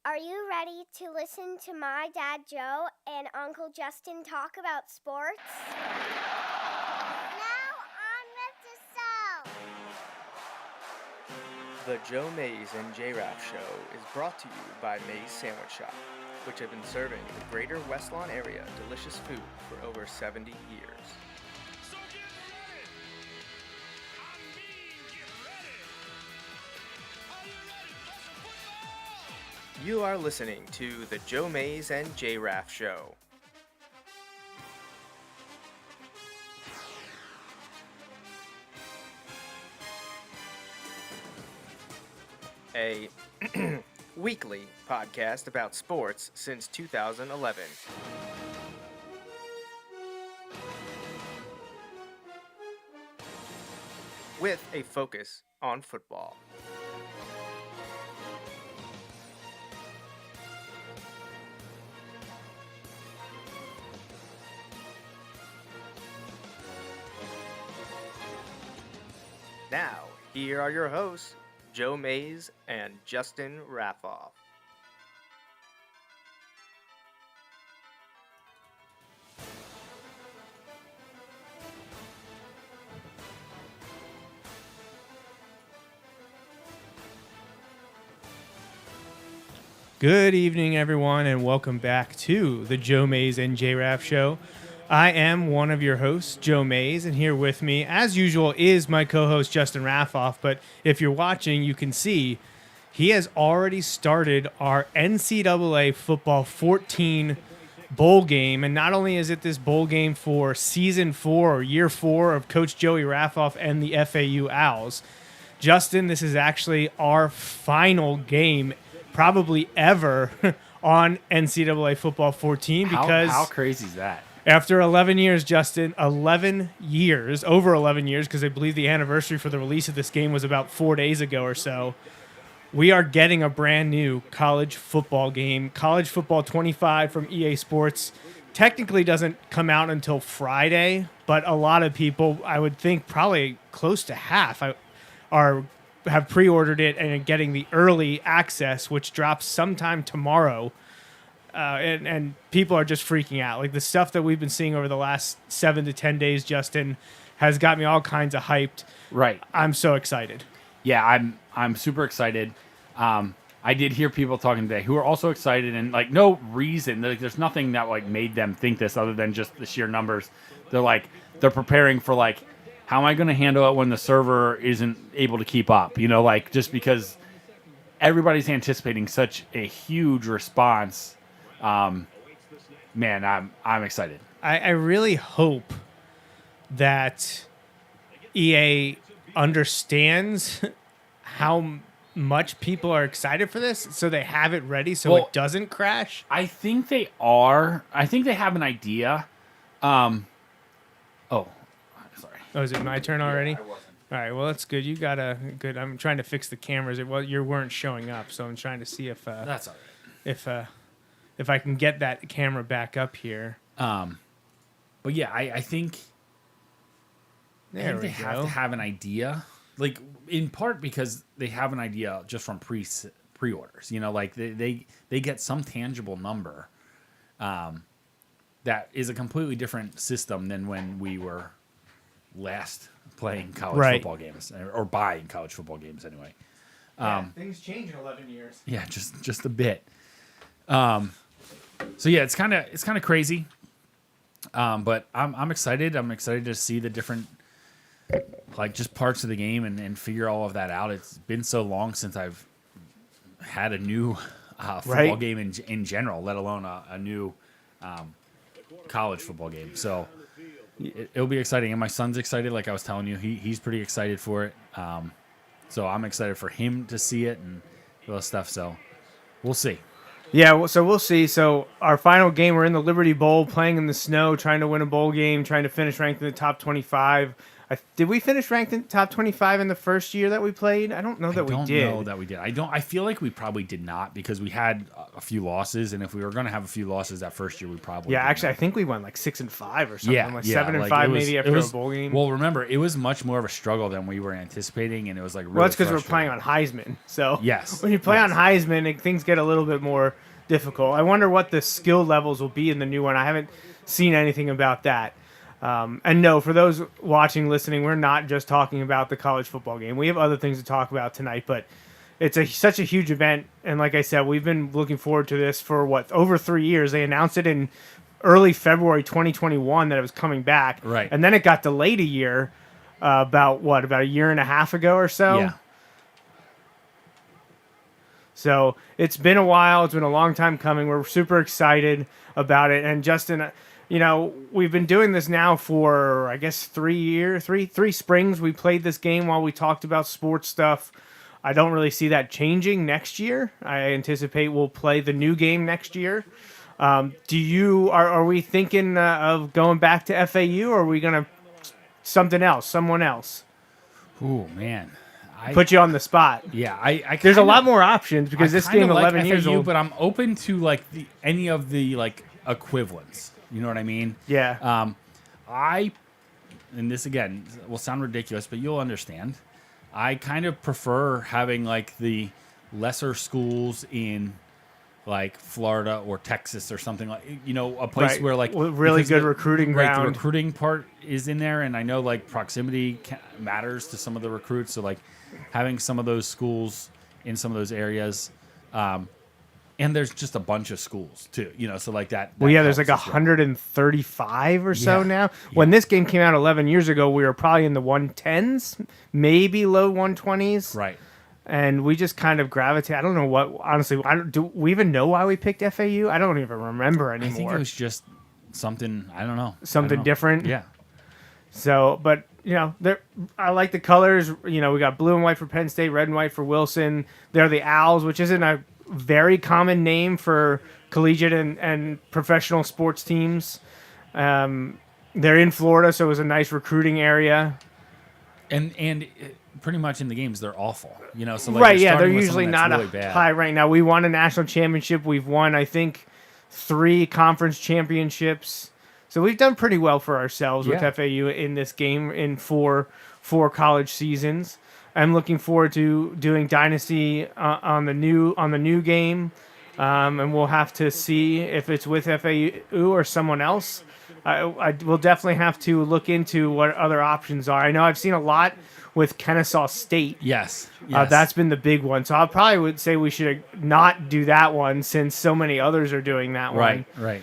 Are you ready to listen to my dad Joe and Uncle Justin talk about sports? Now on with the show. The Joe Mays and J-Raff Show is brought to you by Mays Sandwich Shop, which have been serving the greater West Lawn area delicious food for over 70 years. So get ready! I mean, get ready! Are you ready for some football? You are listening to the Joe Mays and J-Raff Show. A weekly podcast about sports since 2011. With a focus on football. Now, here are your hosts, Joe Mays and Justin Raffoff. Good evening, everyone, and welcome back to the Joe Mays and J-Raff Show. I am one of your hosts, Joe Mays, and here with me, as usual, is my co-host, Justin Raffoff. But if you're watching, you can see he has already started our NCAA Football 14 bowl game. And not only is it this bowl game for Season 4 or Year 4 of Coach Joey Raffoff and the FAU Owls, Justin, this is actually our final game probably ever on NCAA Football 14 because how crazy is that? After 11 years, Justin, over 11 years, because I believe the anniversary for the release of this game was about 4 days ago or so, we are getting a brand new college football game. College Football 25 from EA Sports technically doesn't come out until Friday, but a lot of people, I would think probably close to half, have pre-ordered it and are getting the early access, which drops sometime tomorrow. And people are just freaking out. Like the stuff that we've been seeing over the last 7 to 10 days, Justin, has got me all kinds of hyped. Right. I'm so excited. Yeah, I'm super excited. I did hear people talking today who are also excited, and like no reason. Like, there's nothing that like made them think this other than just the sheer numbers. They're preparing for like, how am I going to handle it when the server isn't able to keep up? You know, like just because everybody's anticipating such a huge response. Man, I'm excited. I really hope that EA understands how much people are excited for this, so they have it ready so it doesn't crash. I think they are. I think they have an idea. Sorry. Oh, is it my turn already? Yeah, I wasn't. All right, well, that's good. You got a good. I'm trying to fix the cameras. You weren't showing up, so I'm trying to see if That's all right. if I can get that camera back up here. But yeah, I think they have to have an idea, like in part because they have an idea just from pre-orders. You know, like they get some tangible number that is a completely different system than when we were last playing college football games or buying college football games anyway. Things change in 11 years. Yeah, just a bit. So yeah, it's kind of crazy. But I'm excited. I'm excited to see the different like just parts of the game and figure all of that out. It's been so long since I've had a new football game in general, let alone a new college football game. So it'll be exciting. And my son's excited, like I was telling you. He's pretty excited for it. So I'm excited for him to see it and all that stuff. So we'll see. Yeah, so we'll see. So our final game, we're in the Liberty Bowl, playing in the snow, trying to win a bowl game, trying to finish ranked in the top 25. Did we finish ranked in top 25 in the first year that we played? I don't know that we did. I don't know that we did. I feel like we probably did not because we had a few losses, and if we were going to have a few losses that first year, we probably Yeah, did actually, not. I think we went like 6-5 or something. Yeah, like yeah, 7 and like, 5 it was- maybe it after was- a bowl game. Well, remember, it was much more of a struggle than we were anticipating, and it was like really Well, that's because we're frustrating. playing on Heisman. So Yes, when you play yes. on Heisman, things get a little bit more difficult. I wonder what the skill levels will be in the new one. I haven't seen anything about that. And no, for those watching, listening, we're not just talking about the college football game. We have other things to talk about tonight, but it's such a huge event. And like I said, we've been looking forward to this for over 3 years. They announced it in early February 2021 that it was coming back. Right. And then it got delayed a year, about a year and a half ago or so. Yeah. So it's been a while. It's been a long time coming. We're super excited about it. And Justin, we've been doing this now for, I guess, 3 years, three springs. We played this game while we talked about sports stuff. I don't really see that changing next year. I anticipate we'll play the new game next year. Are we thinking of going back to FAU, or are we going to someone else? Ooh, man. Put you on the spot. Yeah, I There's a kinda- lot more options because I this kinda game, like 11 years FAU, old. but I'm open to like any of the like equivalents. You know what I mean? Yeah. And this again will sound ridiculous, but you'll understand. I kind of prefer having like the lesser schools in like Florida or Texas or something like, a place Right. where like With really because good recruiting right, the ground. recruiting part is in there, and I know like proximity matters to some of the recruits, so like having some of those schools in some of those areas, and there's just a bunch of schools too, so like that. Well, yeah, there's helps like as well. 135 or so Yeah. now. When this game came out 11 years ago, we were probably in the 110s, maybe low 120s. Right. And we just kind of gravitate. I don't know what, honestly, do we even know why we picked FAU? I don't even remember I think it anymore. was just something, I don't know. Something different? Yeah. So, but, I like the colors. We got blue and white for Penn State, red and white for Wilson. They're the Owls, which isn't a very common name for collegiate and professional sports teams. They're in Florida, so it was a nice recruiting area. And pretty much in the games they're awful, so like Right, you're yeah, they're starting with usually someone not that's a really bad. high right now. We won a national championship. We've won, I think, 3 conference championships. So we've done pretty well for ourselves with Yeah. FAU in this game in four college seasons. I'm looking forward to doing Dynasty on the new game, and we'll have to see if it's with FAU or someone else. I will definitely have to look into what other options are. I know I've seen a lot with Kennesaw State. Yes. That's been the big one. So I probably would say we should not do that one since so many others are doing that one. right.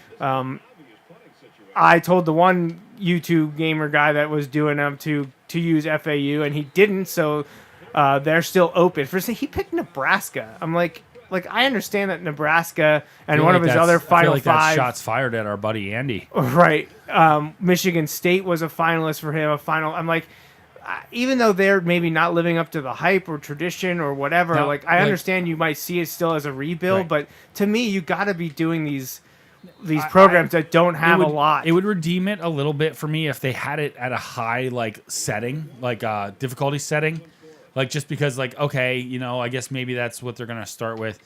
I told the one YouTube gamer guy that was doing them to use FAU, and he didn't. So they're still open. He picked Nebraska. I'm like I understand that Nebraska and one of his other Final Five. Five. Shots fired at our buddy Andy. Right. Michigan State was a finalist for him. I'm like, even though they're maybe not living up to the hype or tradition or whatever, No, I understand you might see it still as a rebuild, Right. but to me, you got to be doing these programs that don't have a lot. It would redeem it a little bit for me if they had it at a high setting, difficulty setting, just because okay, I guess maybe that's what they're gonna start with.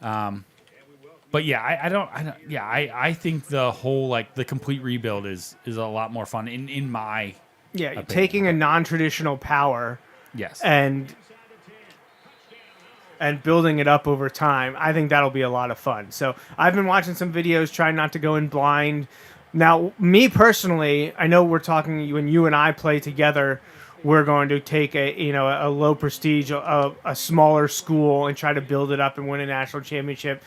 But yeah, I think the whole the complete rebuild is a lot more fun in my opinion. Taking a non-traditional power yes and building it up over time, I think that'll be a lot of fun. So I've been watching some videos, trying not to go in blind. Now, me personally, I know we're talking when you and I play together, we're going to take a low prestige, a smaller school and try to build it up and win a national championship.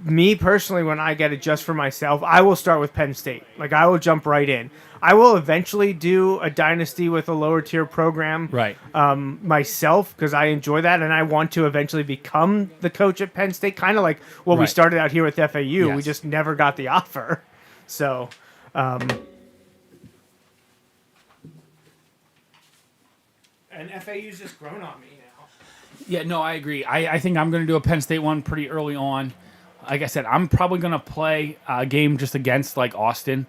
Me personally, when I get it just for myself, I will start with Penn State. I will jump right in. I will eventually do a dynasty with a lower tier program right myself because I enjoy that, and I want to eventually become the coach at Penn State, kind of like what we Right. started out here with FAU. Yes. We just never got the offer. So, and FAU's just grown on me now. Yeah, no, I agree. I think I'm going to do a Penn State one pretty early on. Like I said, I'm probably going to play a game just against Austin.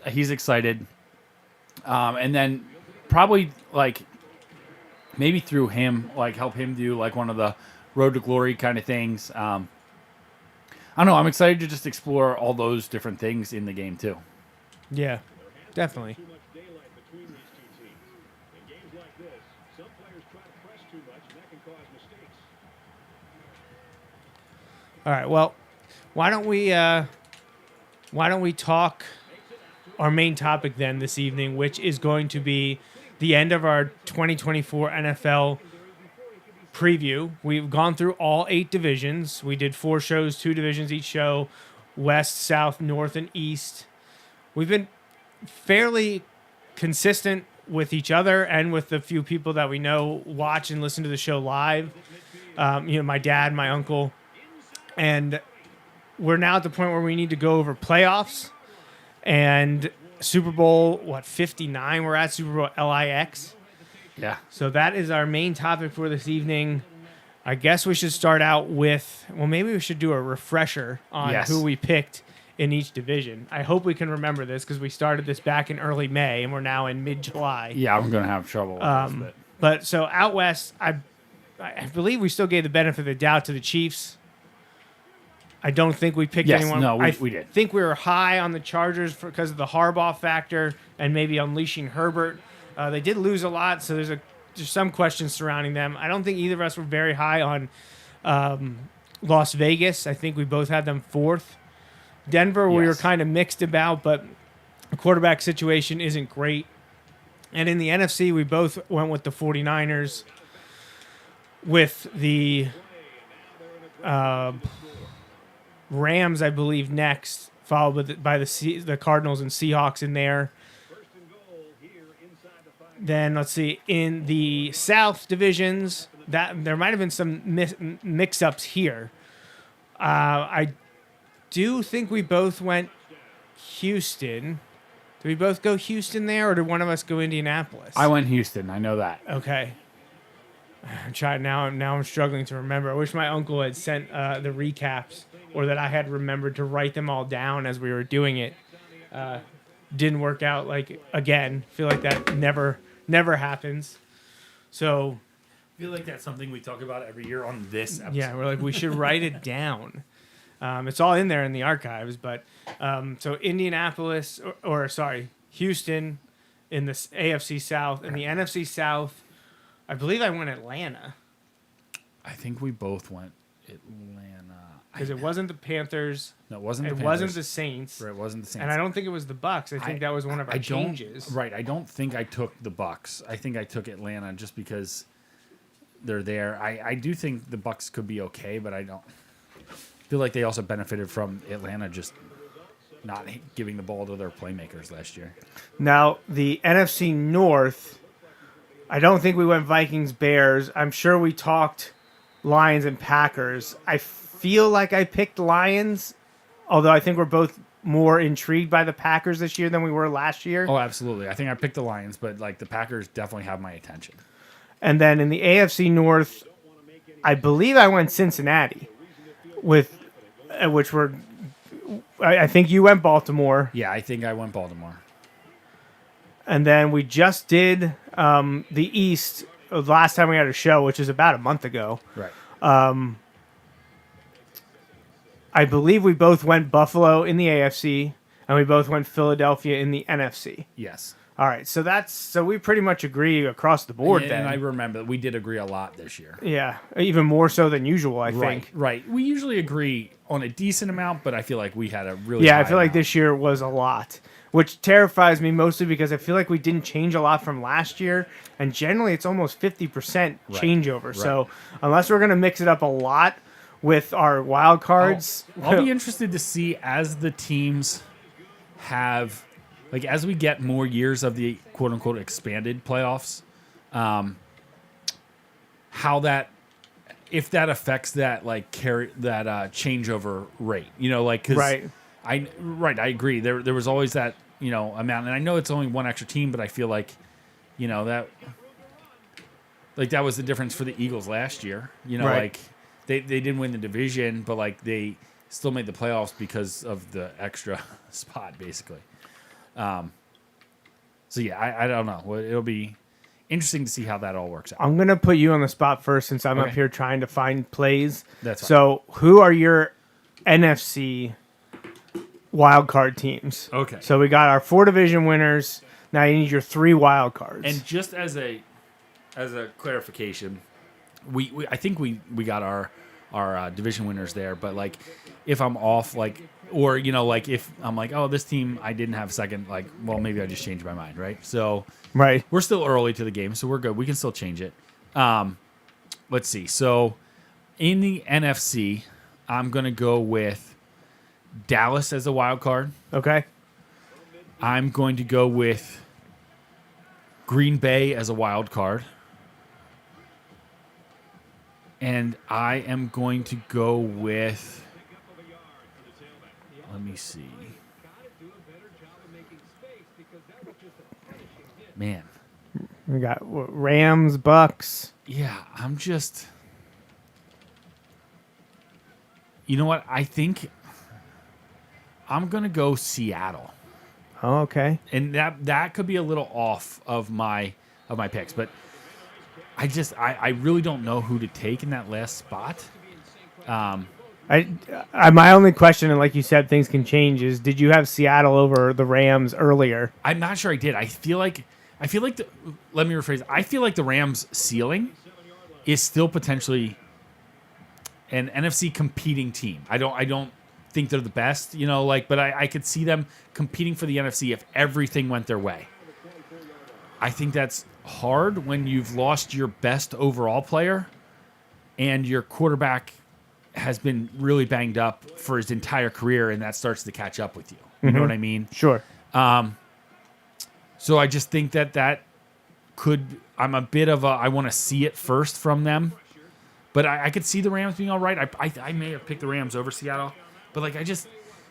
He's excited. And then probably like maybe through him, like help him do like one of the road to glory kind of things. I don't know. I'm excited to just explore all those different things in the game too. Yeah, definitely. Too much daylight between these two teams. In games like this, some players try to press too much, and that can cause mistakes. All right. Well, why don't we talk our main topic then this evening, which is going to be the end of our 2024 NFL preview. We've gone through all 8 divisions. We did 4 shows, 2 divisions each show, West, South, North, and East. We've been fairly consistent with each other and with the few people that we know watch and listen to the show live. My dad, my uncle, and we're now at the point where we need to go over playoffs and Super Bowl 59. We're at Super Bowl LIX. Yeah. So that is our main topic for this evening. I guess we should start out with, well, maybe we should do a refresher on Yes. who we picked in each division. I hope we can remember this because we started this back in early May and we're now in mid-July. Yeah, I'm going to have trouble with this. But so out west, I believe we still gave the benefit of the doubt to the Chiefs. I don't think we picked Yes, anyone. no, we I did. think we were high on the Chargers because of the Harbaugh factor and maybe unleashing Herbert. They did lose a lot, so there's some questions surrounding them. I don't think either of us were very high on Las Vegas. I think we both had them 4th. Denver, we were Yes. kind of mixed about, but the quarterback situation isn't great. And in the NFC, we both went with the 49ers, with the Rams, I believe, next, followed by the Cardinals and Seahawks in there. Then let's see, in the South divisions, that there might have been some mix-ups here. I do think we both went Houston. Did we both go Houston there, or did one of us go Indianapolis? I went Houston. I know that. Okay. I'm trying now. I'm struggling to remember. I wish my uncle had sent the recaps, or that I had remembered to write them all down as we were doing it. Didn't work out. Like again, feel like that never happens. So I feel like that's something we talk about every year on this episode. yeah, we're like we should write it down. It's all in there in the archives. But so Indianapolis, or sorry, Houston in the AFC South. In the NFC South, I believe I went Atlanta. I think we both went Atlanta. Because it wasn't the Panthers. No, it wasn't the It Panthers. wasn't the Saints. Or it wasn't the Saints. And I don't think it was the Bucks. I think that was one of our changes. Right. I don't think I took the Bucks. I think I took Atlanta just because they're there. I do think the Bucks could be okay, but I don't feel like they also benefited from Atlanta just not giving the ball to their playmakers last year. Now, the NFC North, I don't think we went Vikings, Bears. I'm sure we talked Lions and Packers. I feel like I picked Lions, although I think we're both more intrigued by the Packers this year than we were last year. Oh, absolutely. I think I picked the Lions, but like the Packers definitely have my attention. And then in the AFC North, I believe I went Cincinnati, with which were, I think you went Baltimore. Yeah, I think I went Baltimore. And then we just did the East the last time we had a show, which is about a month ago. Right. I believe we both went Buffalo in the AFC, and we both went Philadelphia in the NFC. Yes. All right, so we pretty much agree across the board then. And I remember we did agree a lot this year. Yeah, even more so than usual, I Right, think. right. We usually agree on a decent amount, but I feel like we had a really Yeah, I high feel like amount. this year was a lot, which terrifies me mostly because I feel like we didn't change a lot from last year, and generally it's almost 50% changeover. So unless we're going to mix it up a lot with our wild cards, I'll be interested to see as the teams have, like, as we get more years of the quote unquote expanded playoffs, how that, if that affects that, like, changeover rate, you know, like, cause Right. I agree. There was always that, you know, amount, and I know it's only one extra team, but I feel like, you know, that was the difference for the Eagles last year, you know, Right. like they didn't win the division, but like they still made the playoffs because of the extra spot, basically. So yeah, I don't know. Well, it'll be interesting to see how that all works out. I'm going to put you on the spot first since I'm up Okay. here trying to find plays. That's fine. So who are your NFC wild card teams? Okay. So we got our 4 division winners. Now you need your 3 wild cards. And just as a clarification, we I think we got our division winners there, but like if I'm off, like, or like if I'm like, oh, this team I didn't have second, like, well, maybe I just changed my mind, right? So right. we're still early to the game, so we're good. We can still change it. Let's see. So in the NFC, I'm gonna go with Dallas as a wild card. Okay. I'm going to go with Green Bay as a wild card. And I am going to go with, let me see. Man. We got Rams, Bucks. Yeah, I'm just, you know what? I think I'm going to go Seattle. Oh, okay. And that could be a little off of my picks, but I really don't know who to take in that last spot. My only question, and like you said, things can change, is did you have Seattle over the Rams earlier? I'm not sure I did. I feel like let me rephrase. I feel like the Rams' ceiling is still potentially an NFC competing team. I don't think they're the best, but I could see them competing for the NFC if everything went their way. I think that's hard when you've lost your best overall player and your quarterback has been really banged up for his entire career, and that starts to catch up with you. You know what I mean? Sure. So I just think that could, I'm a bit of I want to see it first from them, but I could see the Rams being all right. I may have picked the Rams over Seattle, but like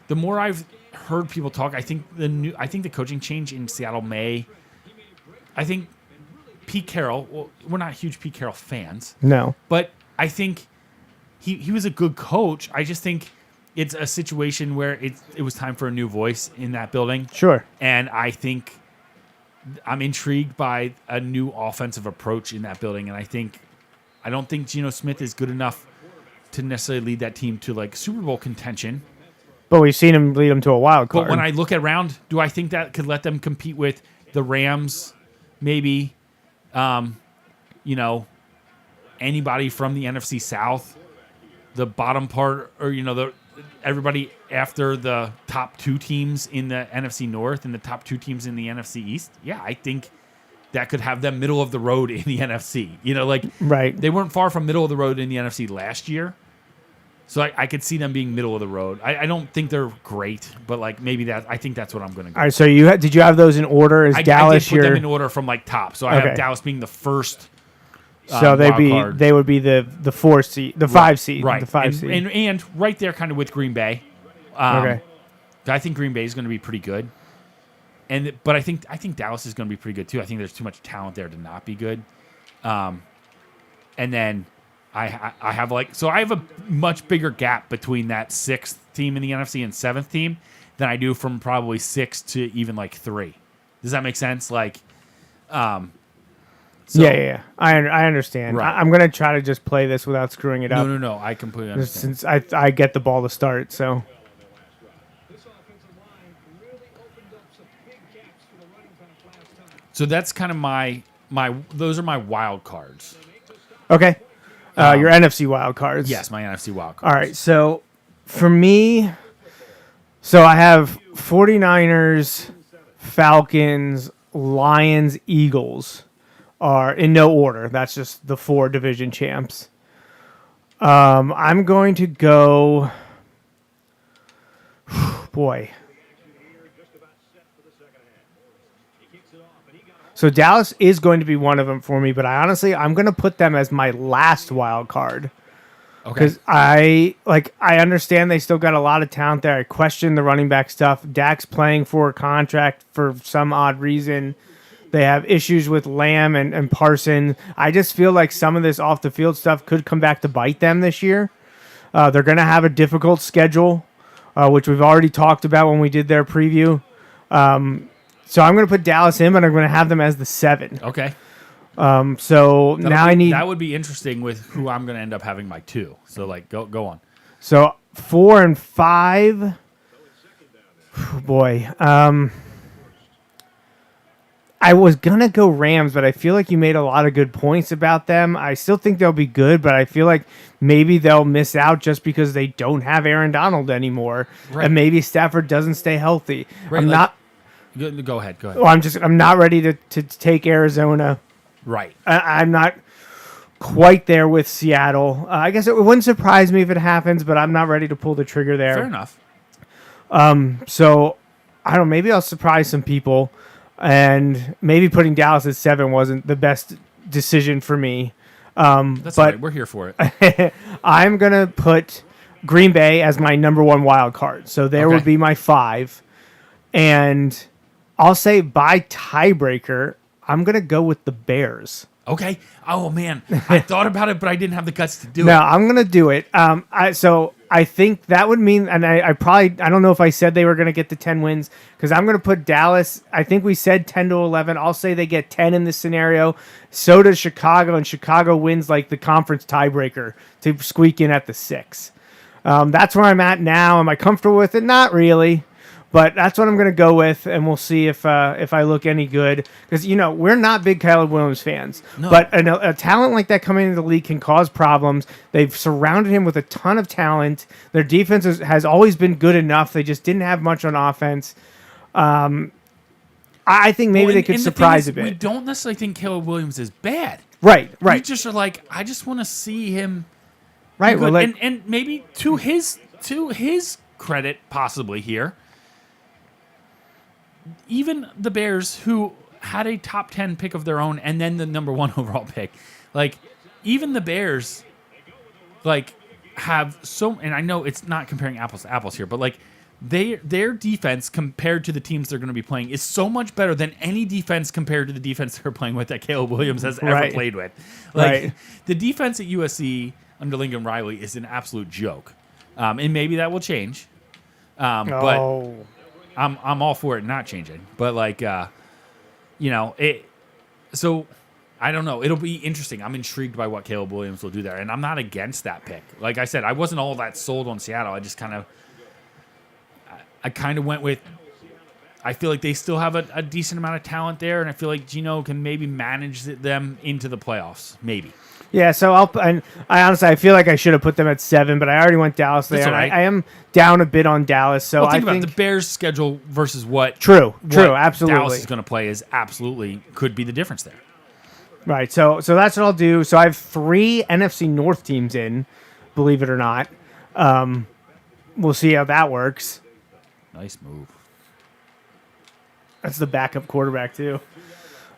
the more I've heard people talk, I think the coaching change in Seattle I think Pete Carroll, well, we're not huge Pete Carroll fans. No. But I think he was a good coach. I just think it's a situation where it was time for a new voice in that building. Sure. And I think I'm intrigued by a new offensive approach in that building. And I don't think Geno Smith is good enough to necessarily lead that team to like Super Bowl contention. But we've seen him lead them to a wild card. But when I look around, do I think that could let them compete with the Rams, maybe, anybody from the NFC South, the bottom part, or, everybody after the top 2 teams in the NFC North and the top 2 teams in the NFC East? Yeah, I think that could have them middle of the road in the NFC. Right. They weren't far from middle of the road in the NFC last year. So I could see them being middle of the road. I don't think they're great, but like maybe I think that's what I'm going to go. All right, so did you have those in order? Is Dallas I did put them in order from like top. So I have Dallas being the first. So they would be the 4 seed, the 5 seed, right? The 5 seed, and right there, kind of with Green Bay. Okay. I think Green Bay is going to be pretty good, but I think Dallas is going to be pretty good too. I think there's too much talent there to not be good. And then I have I have a much bigger gap between that 6th team in the NFC and 7th team than I do from probably 6 to even 3. Does that make sense? Yeah. I understand. Right. I'm going to try to just play this without screwing it up. No. I completely understand. Since I get the ball to start, so. So that's kind of my those are my wild cards. Okay. Your NFC wild cards. Yes, my NFC wild cards. All right. So for me, I have 49ers, Falcons, Lions, Eagles are in no order. That's just the 4 division champs. I'm going to go. Boy. So Dallas is going to be one of them for me, but I'm going to put them as my last wild card. Okay. Because I understand they still got a lot of talent there. I question the running back stuff. Dak's playing for a contract for some odd reason. They have issues with Lamb and Parson. I just feel like some of this off the field stuff could come back to bite them this year. They're going to have a difficult schedule, which we've already talked about when we did their preview. So I'm going to put Dallas in, but I'm going to have them as the 7. Okay. So now I need. That would be interesting with who I'm going to end up having my 2. So like, go on. So 4 and 5. Boy. I was going to go Rams, but I feel like you made a lot of good points about them. I still think they'll be good, but I feel like maybe they'll miss out just because they don't have Aaron Donald anymore. Right. And maybe Stafford doesn't stay healthy. Right, I'm like- not. Go ahead. Well, I'm not ready to take Arizona. Right. I'm not quite there with Seattle. I guess it wouldn't surprise me if it happens, but I'm not ready to pull the trigger there. Fair enough. So I don't know. Maybe I'll surprise some people, and maybe putting Dallas at 7 wasn't the best decision for me. That's but all right. We're here for it. I'm gonna put Green Bay as my number 1 wild card. So there Okay. would be my 5, and I'll say by tiebreaker, I'm gonna go with the Bears. Okay. Oh man, I thought about it, but I didn't have the guts to do No, it. I'm gonna do it. So I think that would mean, and I don't know if I said they were gonna get to 10 wins because I'm gonna put Dallas. I think we said 10 to 11. I'll say they get 10 in this scenario. So does Chicago, and Chicago wins like the conference tiebreaker to squeak in at the 6. That's where I'm at now. Am I comfortable with it? Not really. But that's what I'm going to go with, and we'll see if I look any good. Because, we're not big Caleb Williams fans. No. But a talent like that coming into the league can cause problems. They've surrounded him with a ton of talent. Their defense has always been good enough. They just didn't have much on offense. I think maybe they could and the thing surprise is, a bit. We don't necessarily think Caleb Williams is bad. Right. We just are like, I just want to see him. Right. Good. Well, like, and maybe to his credit, possibly here, even the Bears, who had a top 10 pick of their own and then the number 1 overall pick, like even the Bears, like have so. And I know it's not comparing apples to apples here, but like their defense compared to the teams they're going to be playing is so much better than any defense compared to the defense they're playing with that Caleb Williams has ever Right. played with. Like Right. the defense at USC under Lincoln Riley is an absolute joke, and maybe that will change. But oh. I'm all for it not changing. But like, it. So I don't know. It'll be interesting. I'm intrigued by what Caleb Williams will do there, and I'm not against that pick. Like I said, I wasn't all that sold on Seattle. I just kind of went with. I feel like they still have a decent amount of talent there, and I feel like Gino can maybe manage them into the playoffs. Maybe. Yeah, so I honestly I feel like I should have put them at 7, but I already went Dallas there. That's all And right. I am down a bit on Dallas, so Well, I think about think it. The Bears' schedule versus what true, what absolutely. Dallas is going to play is absolutely could be the difference there. Right, so that's what I'll do. So I have 3 NFC North teams in, believe it or not. We'll see how that works. Nice move. That's the backup quarterback too.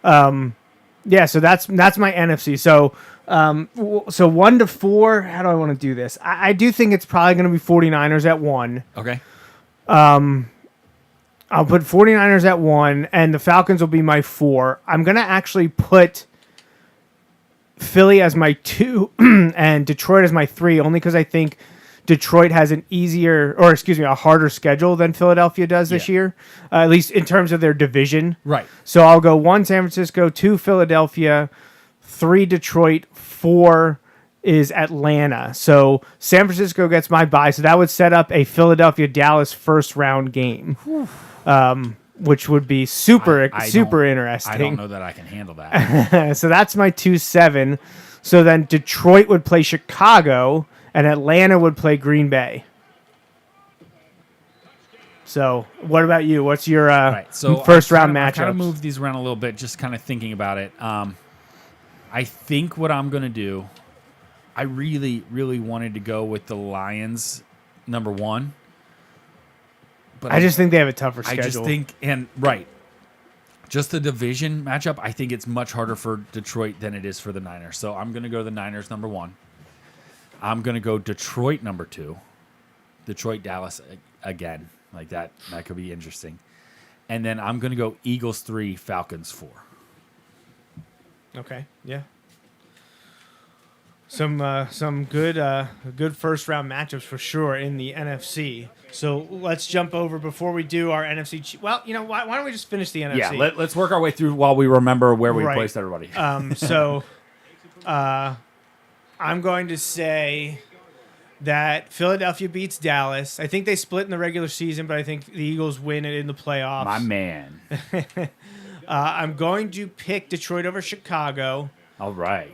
Yeah, so that's my NFC. So 1 to 4. How do I want to do this? I do think it's probably going to be 49ers at 1. Okay. I'll put 49ers at 1, and the Falcons will be my 4. I'm going to actually put Philly as my 2 and Detroit as my 3, only because I think Detroit has a harder schedule than Philadelphia does this Yeah. year, at least in terms of their division. Right. So I'll go 1 San Francisco, 2 Philadelphia, 3 Detroit, 4 is Atlanta. So San Francisco gets my bye. So that would set up a Philadelphia-Dallas first round game, which would be super interesting. I don't know that I can handle that. So that's my 2-7. So then Detroit would play Chicago, and Atlanta would play Green Bay. So what about you? What's your Right. So first round I matchup? kind of moved these around a little bit, just kind of thinking about it. I think what I'm going to do, I really, really wanted to go with the Lions number 1. But I just think they have a tougher I schedule. just think, just the division matchup, I think it's much harder for Detroit than it is for the Niners. So I'm going to go the Niners number 1. I'm going to go Detroit number 2. Detroit, Dallas again. Like that could be interesting. And then I'm going to go Eagles 3, Falcons 4. Okay, yeah. some good first round matchups for sure in the NFC. So let's jump over before we do our NFC. Well, why don't we just finish the NFC? Yeah, let's work our way through while we remember where we Right. placed everybody. I'm going to say that Philadelphia beats Dallas. I think they split in the regular season, but I think the Eagles win it in the playoffs. My man. I'm going to pick Detroit over Chicago. All right.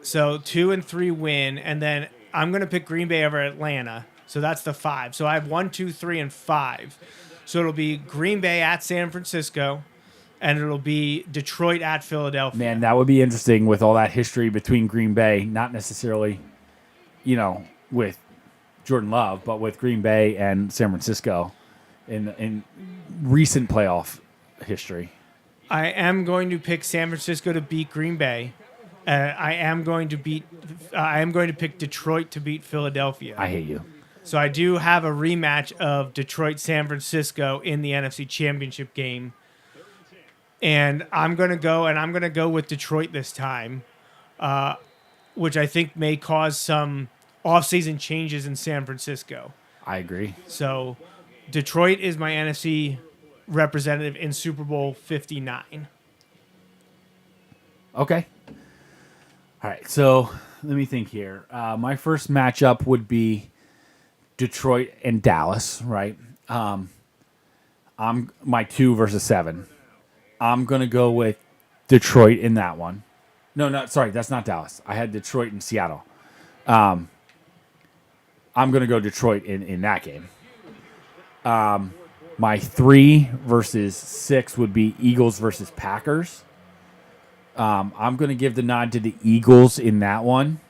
So 2 and 3 win, and then I'm going to pick Green Bay over Atlanta. So that's the 5. So I have 1, 2, 3, and 5. So it'll be Green Bay at San Francisco, and it'll be Detroit at Philadelphia. Man, that would be interesting with all that history between Green Bay, not necessarily, with Jordan Love, but with Green Bay and San Francisco in recent playoff history. I am going to pick San Francisco to beat Green Bay. I am going to pick Detroit to beat Philadelphia. I hate you. So I do have a rematch of Detroit-San Francisco in the NFC Championship game. And I'm going to go with Detroit this time, which I think may cause some offseason changes in San Francisco. I agree. So Detroit is my NFC representative in Super Bowl 59. Okay. All right, so let me think here. My first matchup would be Detroit and Dallas, right? I'm my 2 versus 7. I'm going to go with Detroit in that one. No, sorry, that's not Dallas. I had Detroit and Seattle. I'm going to go Detroit in that game. My 3 versus 6 would be Eagles versus Packers. I'm going to give the nod to the Eagles in that one,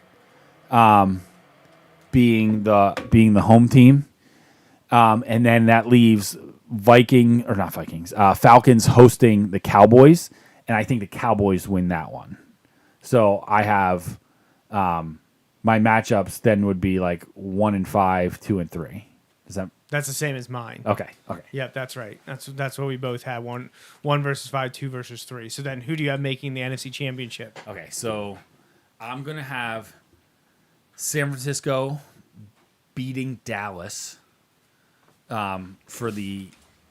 being the home team. And then that leaves Falcons hosting the Cowboys, and I think the Cowboys win that one. So I have my matchups then would be like 1 and 5, 2 and 3. That's the same as mine. Okay. Yep, that's right. That's what we both had. 1 versus 5, 2 versus 3. So then who do you have making the NFC Championship? Okay, so I'm going to have San Francisco beating Dallas for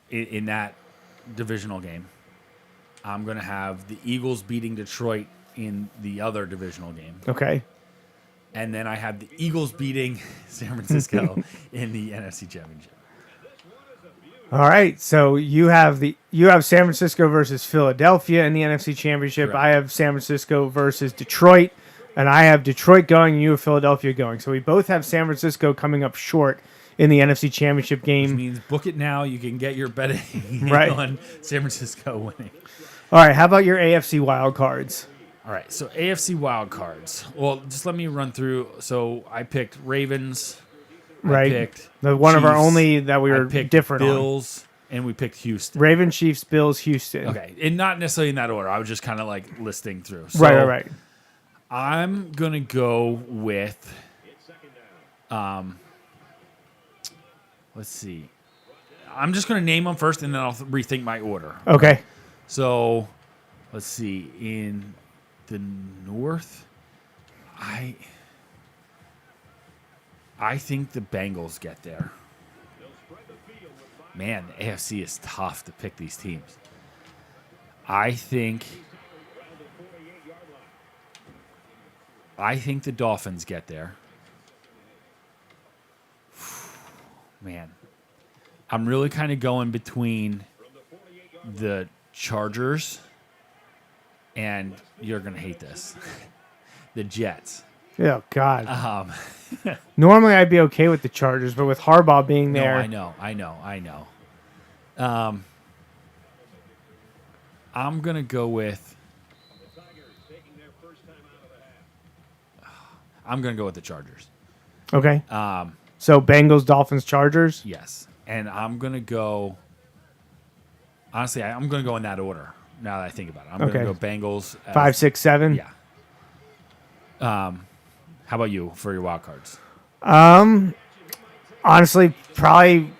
in that divisional game. I'm going to have the Eagles beating Detroit in the other divisional game. Okay. And then I have the Eagles beating San Francisco in the NFC Championship. All right. So you have San Francisco versus Philadelphia in the NFC Championship. Correct. I have San Francisco versus Detroit, and I have Detroit going and you have Philadelphia going. So we both have San Francisco coming up short in the NFC Championship game. Which means book it now. You can get your betting Right. on San Francisco winning. All right. How about your AFC wild cards? All right, so AFC wild cards. Well, just let me run through. So I picked Ravens. Right. I picked One of our Chiefs, only that we I were picked different on. Bills, and we picked Houston. Ravens, Chiefs, Bills, Houston. Okay, and not necessarily in that order. I was just kind of like listing through. So Right. I'm gonna go with. Let's see. I'm just gonna name them first, and then I'll rethink my order. Okay. So, let's see. In the North, I think the Bengals get there. Man, the AFC is tough to pick these teams. I think the Dolphins get there. Man, I'm really kind of going between the Chargers and you're going to hate this. The Jets. Oh, God. Normally, I'd be okay with the Chargers, but with Harbaugh being there. No, I know. I'm going to go with... I'm going to go with the Chargers. Okay. So Bengals, Dolphins, Chargers? Yes. And I'm going to go... Honestly, I'm going to go in that order, now that I think about it. I'm going to go Bengals. 5, 6, 7? Yeah. How about you for your wild cards? Honestly, probably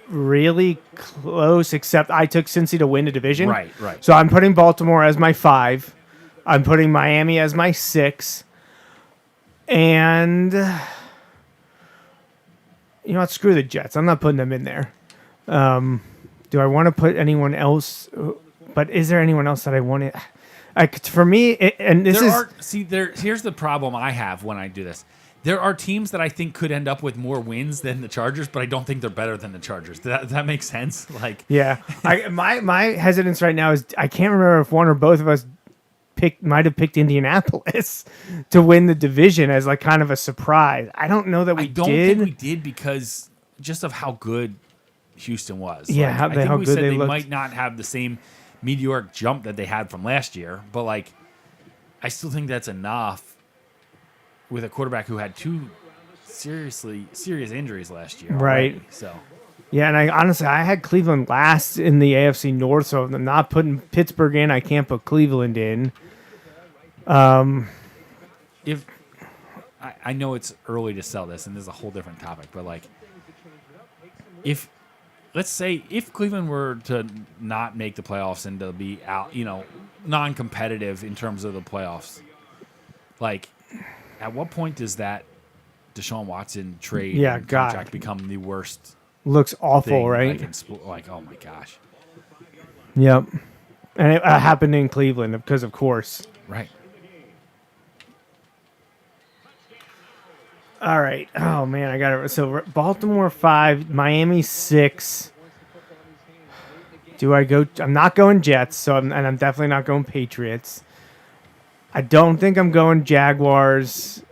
really close, except I took Cincy to win the division. Right. So I'm putting Baltimore as my 5. I'm putting Miami as my 6. And you know what? Screw the Jets. I'm not putting them in there. Do I want to put anyone else? But is there anyone else that I want to? For me, Here's the problem I have when I do this. There are teams that I think could end up with more wins than the Chargers, but I don't think they're better than the Chargers. Does that make sense? Like, yeah, my hesitance right now is I can't remember if one or both of us might have picked Indianapolis to win the division as like kind of a surprise. I don't know that we did. I don't think we did because just of how good Houston was. Yeah, like, I think how we good said they they looked. might not have the same meteoric jump that they had from last year, but like, I still think that's enough with a quarterback who had two serious injuries last year. Right. Already, so. Yeah, and I had Cleveland last in the AFC North, so I'm not putting Pittsburgh in. I can't put Cleveland in. If I know it's early to sell this, and this is a whole different topic, but like, let's say if Cleveland were to not make the playoffs and to be out, non-competitive in terms of the playoffs, like, at what point does that Deshaun Watson trade and contract become the worst? Looks awful, thing, right? Like, oh my gosh. Yep. And it happened in Cleveland because, of course. Right. All right. Oh, man, I got it. So Baltimore 5, Miami 6. Do I go? I'm not going Jets, so I'm definitely not going Patriots. I don't think I'm going Jaguars,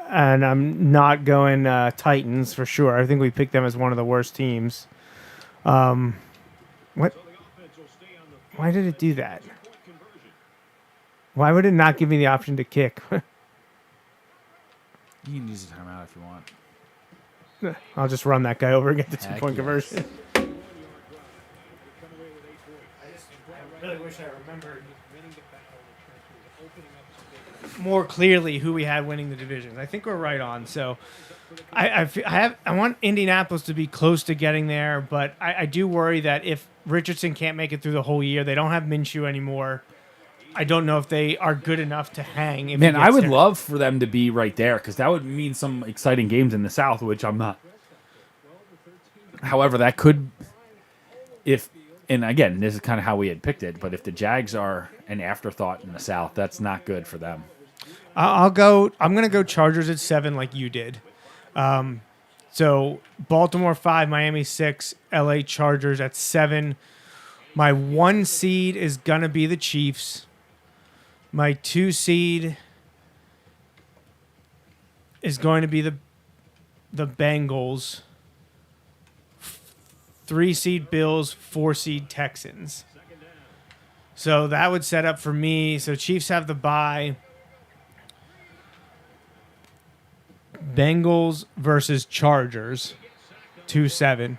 and I'm not going Titans for sure. I think we picked them as one of the worst teams. What? Why did it do that? Why would it not give me the option to kick? You can use a timeout if you want. I'll just run that guy over and get the Heck 2-point yes. conversion. I really wish I remembered more clearly who we had winning the divisions. I think we're right on. So I want Indianapolis to be close to getting there, but I do worry that if Richardson can't make it through the whole year, they don't have Minshew anymore. I don't know if they are good enough to hang. If Man, I would love for them to be right there because that would mean some exciting games in the South, which I'm not. However, that could, and again, this is kind of how we had picked it, but if the Jags are an afterthought in the South, that's not good for them. I'm going to go Chargers at 7 like you did. So Baltimore 5, Miami 6, LA Chargers at 7. My 1 seed is going to be the Chiefs. My 2 seed is going to be the Bengals. 3 seed Bills, 4 seed Texans. So that would set up for me. So Chiefs have the bye. Bengals versus Chargers, 2-7.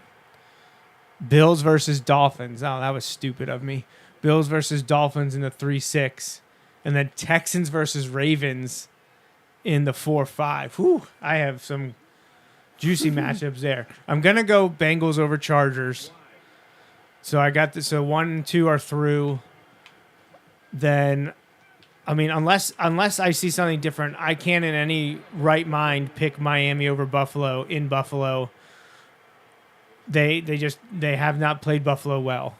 Bills versus Dolphins. Oh, that was stupid of me. Bills versus Dolphins in the 3-6. And then Texans versus Ravens in the 4-5. Whew, I have some juicy matchups there. I'm going to go Bengals over Chargers. So I got this. So 1 and 2 are through. Then, I mean, unless I see something different, I can't in any right mind pick Miami over Buffalo in Buffalo. They have not played Buffalo well.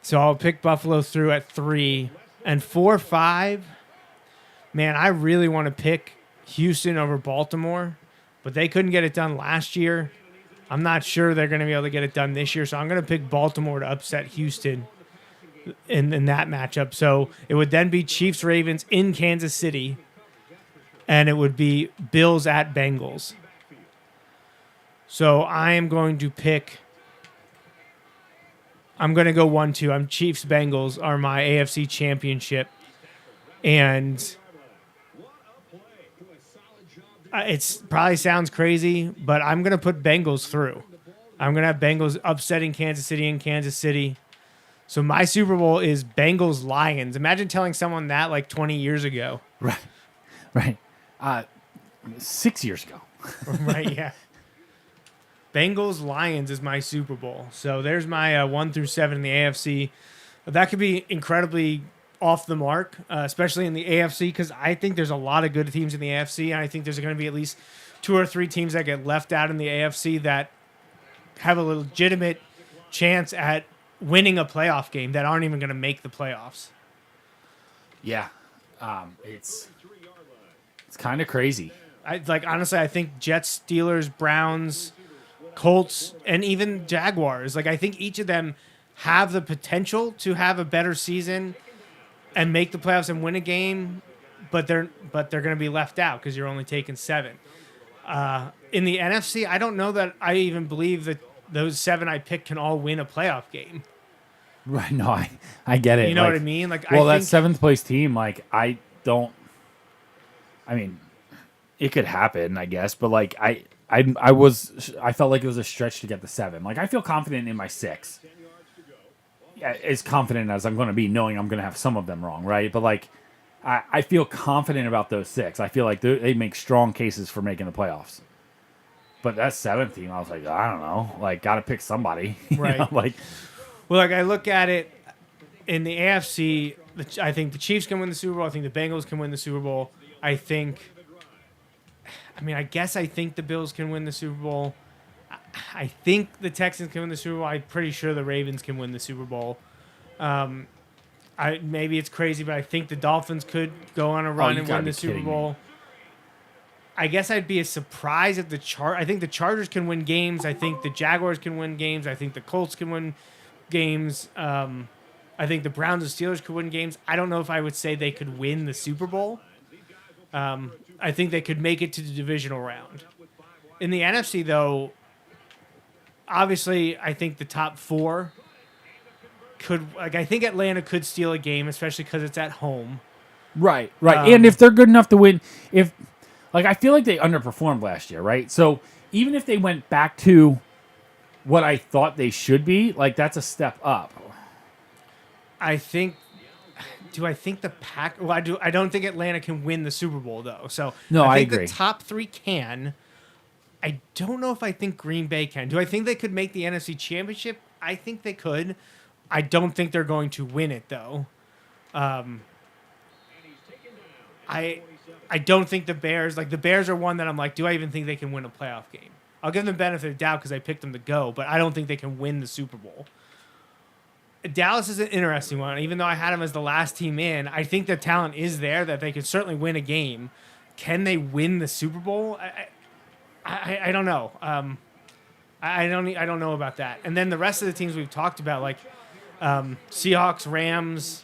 So I'll pick Buffalo through at 3. And 4-5, man, I really want to pick Houston over Baltimore, but they couldn't get it done last year. I'm not sure they're going to be able to get it done this year, so I'm going to pick Baltimore to upset Houston in that matchup. So it would then be Chiefs-Ravens in Kansas City, and it would be Bills at Bengals. So I am going to pick... I'm going to go 1-2. I'm Chiefs-Bengals are my AFC championship. And it probably sounds crazy, but I'm going to put Bengals through. I'm going to have Bengals upsetting Kansas City in Kansas City. So my Super Bowl is Bengals-Lions. Imagine telling someone that like 20 years ago. Right. 6 years ago. Right, yeah. Bengals-Lions is my Super Bowl. So there's my 1 through 7 in the AFC. That could be incredibly off the mark, especially in the AFC, because I think there's a lot of good teams in the AFC, and I think there's going to be at least 2 or 3 teams that get left out in the AFC that have a legitimate chance at winning a playoff game that aren't even going to make the playoffs. Yeah, it's kind of crazy. Honestly, I think Jets, Steelers, Browns, Colts, and even Jaguars. I think each of them have the potential to have a better season and make the playoffs and win a game, but they're going to be left out because you're only taking 7. In the NFC, I don't know that I even believe that those 7 I picked can all win a playoff game. Right? No, I get it. You know what I mean? That think, 7th place team, I don't. I mean, it could happen, I guess, but I felt like it was a stretch to get the 7. I feel confident in my 6. Yeah, as confident as I'm going to be, knowing I'm going to have some of them wrong, right? But I feel confident about those 6. I feel like they make strong cases for making the playoffs. But that 7th team, I was like, I don't know, got to pick somebody, right? I look at it in the AFC. I think the Chiefs can win the Super Bowl. I think the Bengals can win the Super Bowl. I guess I think the Bills can win the Super Bowl. I think the Texans can win the Super Bowl. I'm pretty sure the Ravens can win the Super Bowl. Maybe it's crazy, but I think the Dolphins could go on a run and win the Super Bowl. I guess I'd be surprised if I think the Chargers can win games. I think the Jaguars can win games. I think the Colts can win games. I think the Browns and Steelers could win games. I don't know if I would say they could win the Super Bowl. I think they could make it to the divisional round. In the NFC, though, obviously, I think the top 4 could. I think Atlanta could steal a game, especially because it's at home. Right. And if they're good enough to win, I feel like they underperformed last year, right? So even if they went back to what I thought they should be, that's a step up. I think. Do I think the Pack? Well, I do. I don't think Atlanta can win the Super Bowl though. So no, I agree. The top 3 can. I don't know if I think Green Bay can. Do I think they could make the NFC Championship? I think they could. I don't think they're going to win it though. I don't think the Bears. The Bears are one that I'm do I even think they can win a playoff game? I'll give them the benefit of the doubt because I picked them to go, but I don't think they can win the Super Bowl. Dallas is an interesting one. Even though I had them as the last team in, I think the talent is there that they could certainly win a game. Can they win the Super Bowl? I don't know. I don't know about that. And then the rest of the teams we've talked about, Seahawks, Rams,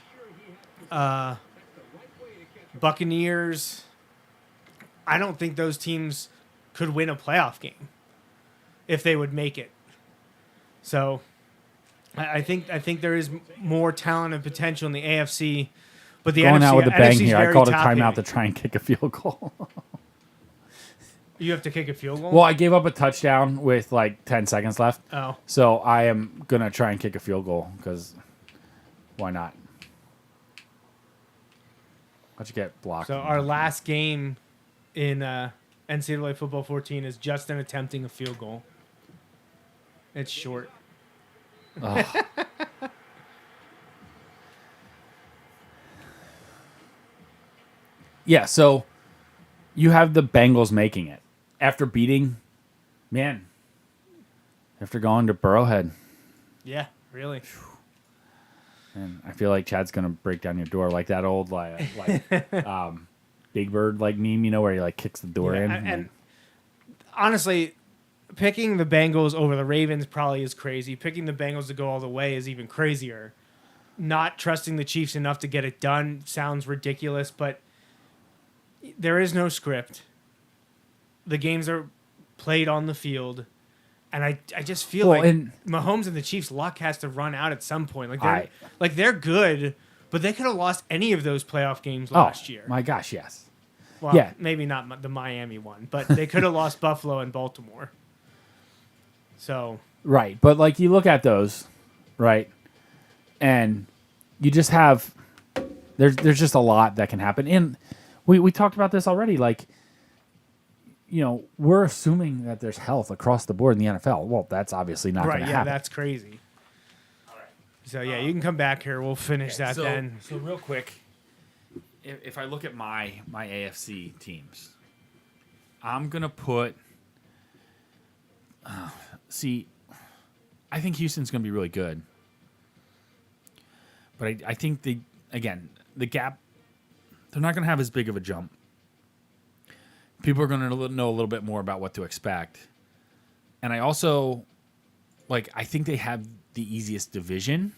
Buccaneers. I don't think those teams could win a playoff game if they would make it. So I think there is more talent and potential in the AFC, but the going NFC, out with a bang NFC's here. I very called a top-heavy. timeout to try and kick a field goal. You have to kick a field goal? Well, I gave up a touchdown with 10 seconds left. Oh. So I am gonna try and kick a field goal because why not? How'd you get blocked? So our last game in NCAA Football 14 is Justin attempting a field goal. It's short. Yeah, so you have the Bengals making it after beating, after going to Burrowhead. Yeah, really. And I feel like Chad's gonna break down your door like that old Big Bird meme, where he kicks the door in. And honestly, picking the Bengals over the Ravens probably is crazy. Picking the Bengals to go all the way is even crazier. Not trusting the Chiefs enough to get it done sounds ridiculous, but there is no script. The games are played on the field. And I just feel Mahomes and the Chiefs' luck has to run out at some point. They're good, but they could have lost any of those playoff games last year. My gosh, yes. Well, yeah. Maybe not the Miami one, but they could have lost Buffalo and Baltimore. So right, but you look at those, right, and you just have there's just a lot that can happen, and we talked about this already. We're assuming that there's health across the board in the NFL. Well, that's obviously not going to happen. That's crazy. So yeah, you can come back here. We'll finish that then. So real quick, if I look at my AFC teams, I'm gonna put. I think Houston's gonna be really good, but I think the gap. They're not gonna have as big of a jump. People are gonna know a little bit more about what to expect, and I also I think they have the easiest division.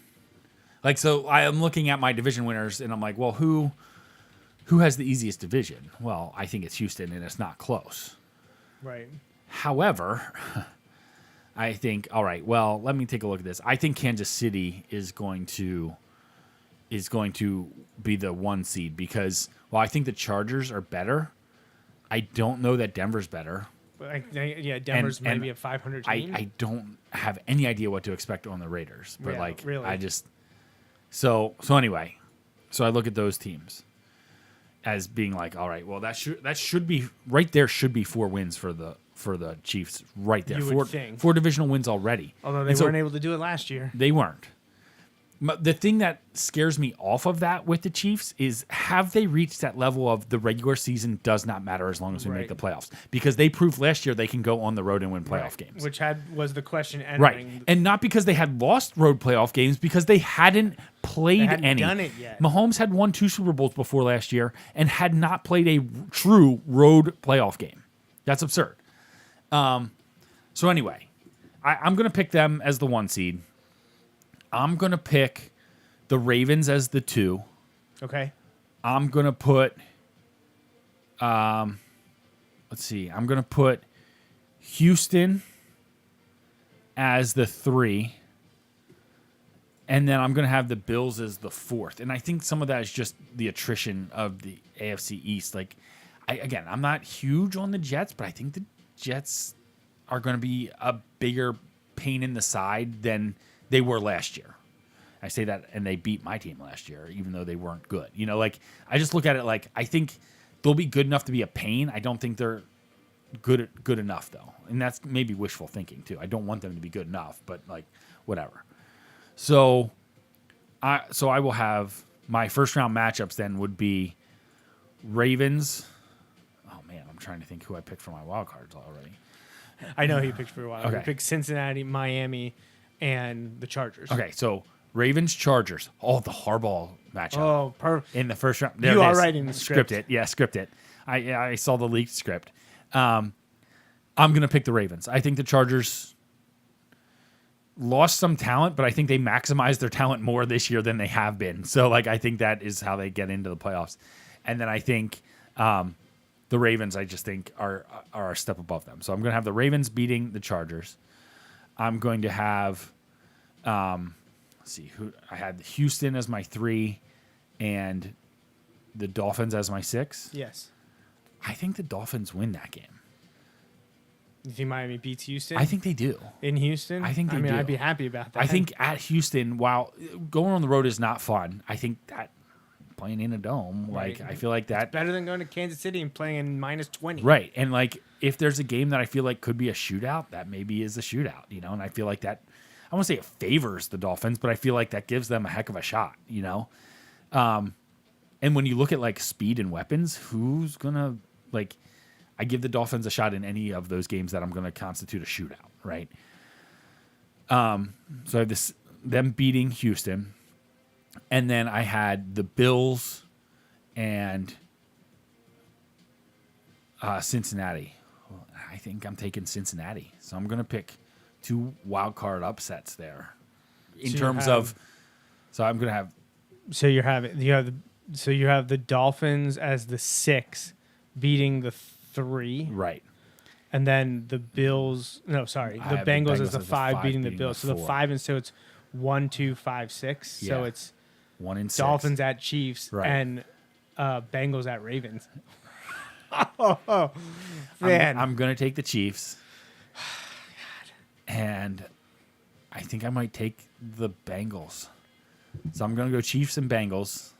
So I am looking at my division winners, and I'm like, well, who has the easiest division? Well, I think it's Houston, and it's not close. Right. However, I think, all right, well, let me take a look at this. I think Kansas City is going to be the 1 seed because while I think the Chargers are better, I don't know that Denver's better. Denver's maybe a 500 team. I don't have any idea what to expect on the Raiders, but really. I just so anyway, so I look at those teams as being all right, well that should be right there should be 4 wins for the Chiefs right there. You would think. 4 divisional wins already. Although they weren't able to do it last year. They weren't. The thing that scares me off of that with the Chiefs is have they reached that level of the regular season does not matter as long as we make the playoffs? Because they proved last year they can go on the road and win playoff games. Which was the question entering. Right. And not because they had lost road playoff games, because they hadn't played any. Done it yet. Mahomes had won 2 Super Bowls before last year and had not played a true road playoff game. That's absurd. So anyway, I'm going to pick them as the 1 seed. I'm going to pick the Ravens as the 2. Okay. I'm going to put, let's see, I'm going to put Houston as the 3. And then I'm going to have the Bills as the 4th. And I think some of that is just the attrition of the AFC East. I'm not huge on the Jets, but I think the Jets are going to be a bigger pain in the side than they were last year. I say that, and they beat my team last year, even though they weren't good. I just look at it I think they'll be good enough to be a pain. I don't think they're good enough, though. And that's maybe wishful thinking, too. I don't want them to be good enough, but, whatever. So I will have my first-round matchups then would be Ravens. Oh, man, I'm trying to think who I picked for my wild cards already. I know he picked for a while. Okay. He picked Cincinnati, Miami, and the Chargers. Okay, so Ravens, Chargers. Oh, the Harbaugh matchup. Oh, perfect. In the first round. You are writing the script. Script it. Yeah, script it. I saw the leaked script. I'm going to pick the Ravens. I think the Chargers lost some talent, but I think they maximized their talent more this year than they have been. So, I think that is how they get into the playoffs. And then I think the Ravens, I just think, are a step above them. So I'm going to have the Ravens beating the Chargers. I'm going to have, let's see, who I had Houston as my 3 and the Dolphins as my 6. Yes. I think the Dolphins win that game. You think Miami beats Houston? I think they do. In Houston? I think they do. I'd be happy about that. I think at Houston, while going on the road is not fun, I think that playing in a dome, Right. I feel like that better than going to Kansas City and playing in -20. right. And if there's a game that I feel like could be a shootout, that maybe is a shootout, and I feel like that, I won't say it favors the Dolphins, but I feel like that gives them a heck of a shot, and when you look at speed and weapons, who's gonna I give the Dolphins a shot in any of those games that I'm gonna constitute a shootout, right? So I have them beating Houston. And then I had the Bills and Cincinnati. I think I'm taking Cincinnati. So I'm going to pick 2 wild card upsets there. So I'm going to have. So you have the Dolphins as the 6 beating the 3. Right. And then the Bills. No, sorry, I the have Bengals as the 5 beating the Bills. So the 4. 5, and so it's 1, 2, 5, 6. Yeah. So it's 1 and 6. Dolphins at Chiefs, Right. and Bengals at Ravens. Oh, man. I'm going to take the Chiefs. And I think I might take the Bengals. So I'm going to go Chiefs and Bengals.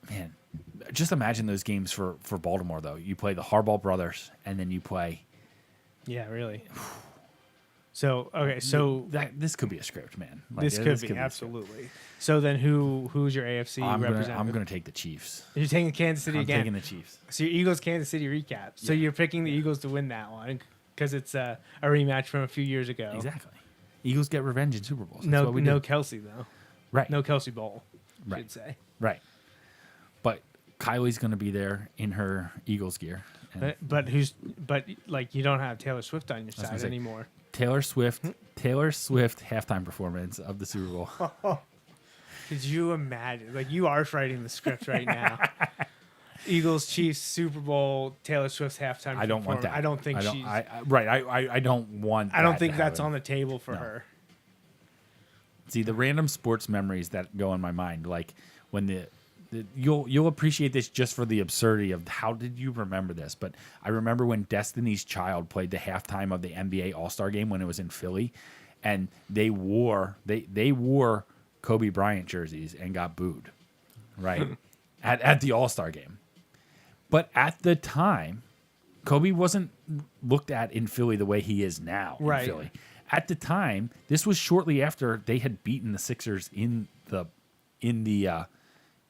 Man, just imagine those games for Baltimore, though. You play the Harbaugh brothers, and then you play. Yeah, really. So okay, so this could be a script, man. this could be absolutely. So then who's your AFC representative? I'm gonna take the Chiefs. You're taking Kansas City again. I'm taking the Chiefs. So your Eagles Kansas City recap. So you're picking the Eagles to win that one because it's a rematch from a few years ago. Exactly. Eagles get revenge in Super Bowls. That's No, what we no do. Kelsey though. Right. No Kelsey Bowl. Right. Should say. Right. But Kylie's gonna be there in her Eagles gear. And But like you don't have Taylor Swift on your gonna side say, anymore. Taylor Swift halftime performance of the Super Bowl. Could you imagine? Like you are writing the script right now. Eagles, Chiefs, Super Bowl, Taylor Swift's halftime. I don't want that. I don't think she's. I don't want. I don't that think to that's happen. on the table for No. her. See the random sports memories that go in my mind, like when you'll appreciate this just for the absurdity of how did you remember this? But I remember when Destiny's Child played the halftime of the NBA All-Star game when it was in Philly, and they wore Kobe Bryant jerseys and got booed, right? at the All-Star game. But at the time, Kobe wasn't looked at in Philly the way he is now Right. in Philly. At the time, this was shortly after they had beaten the Sixers in the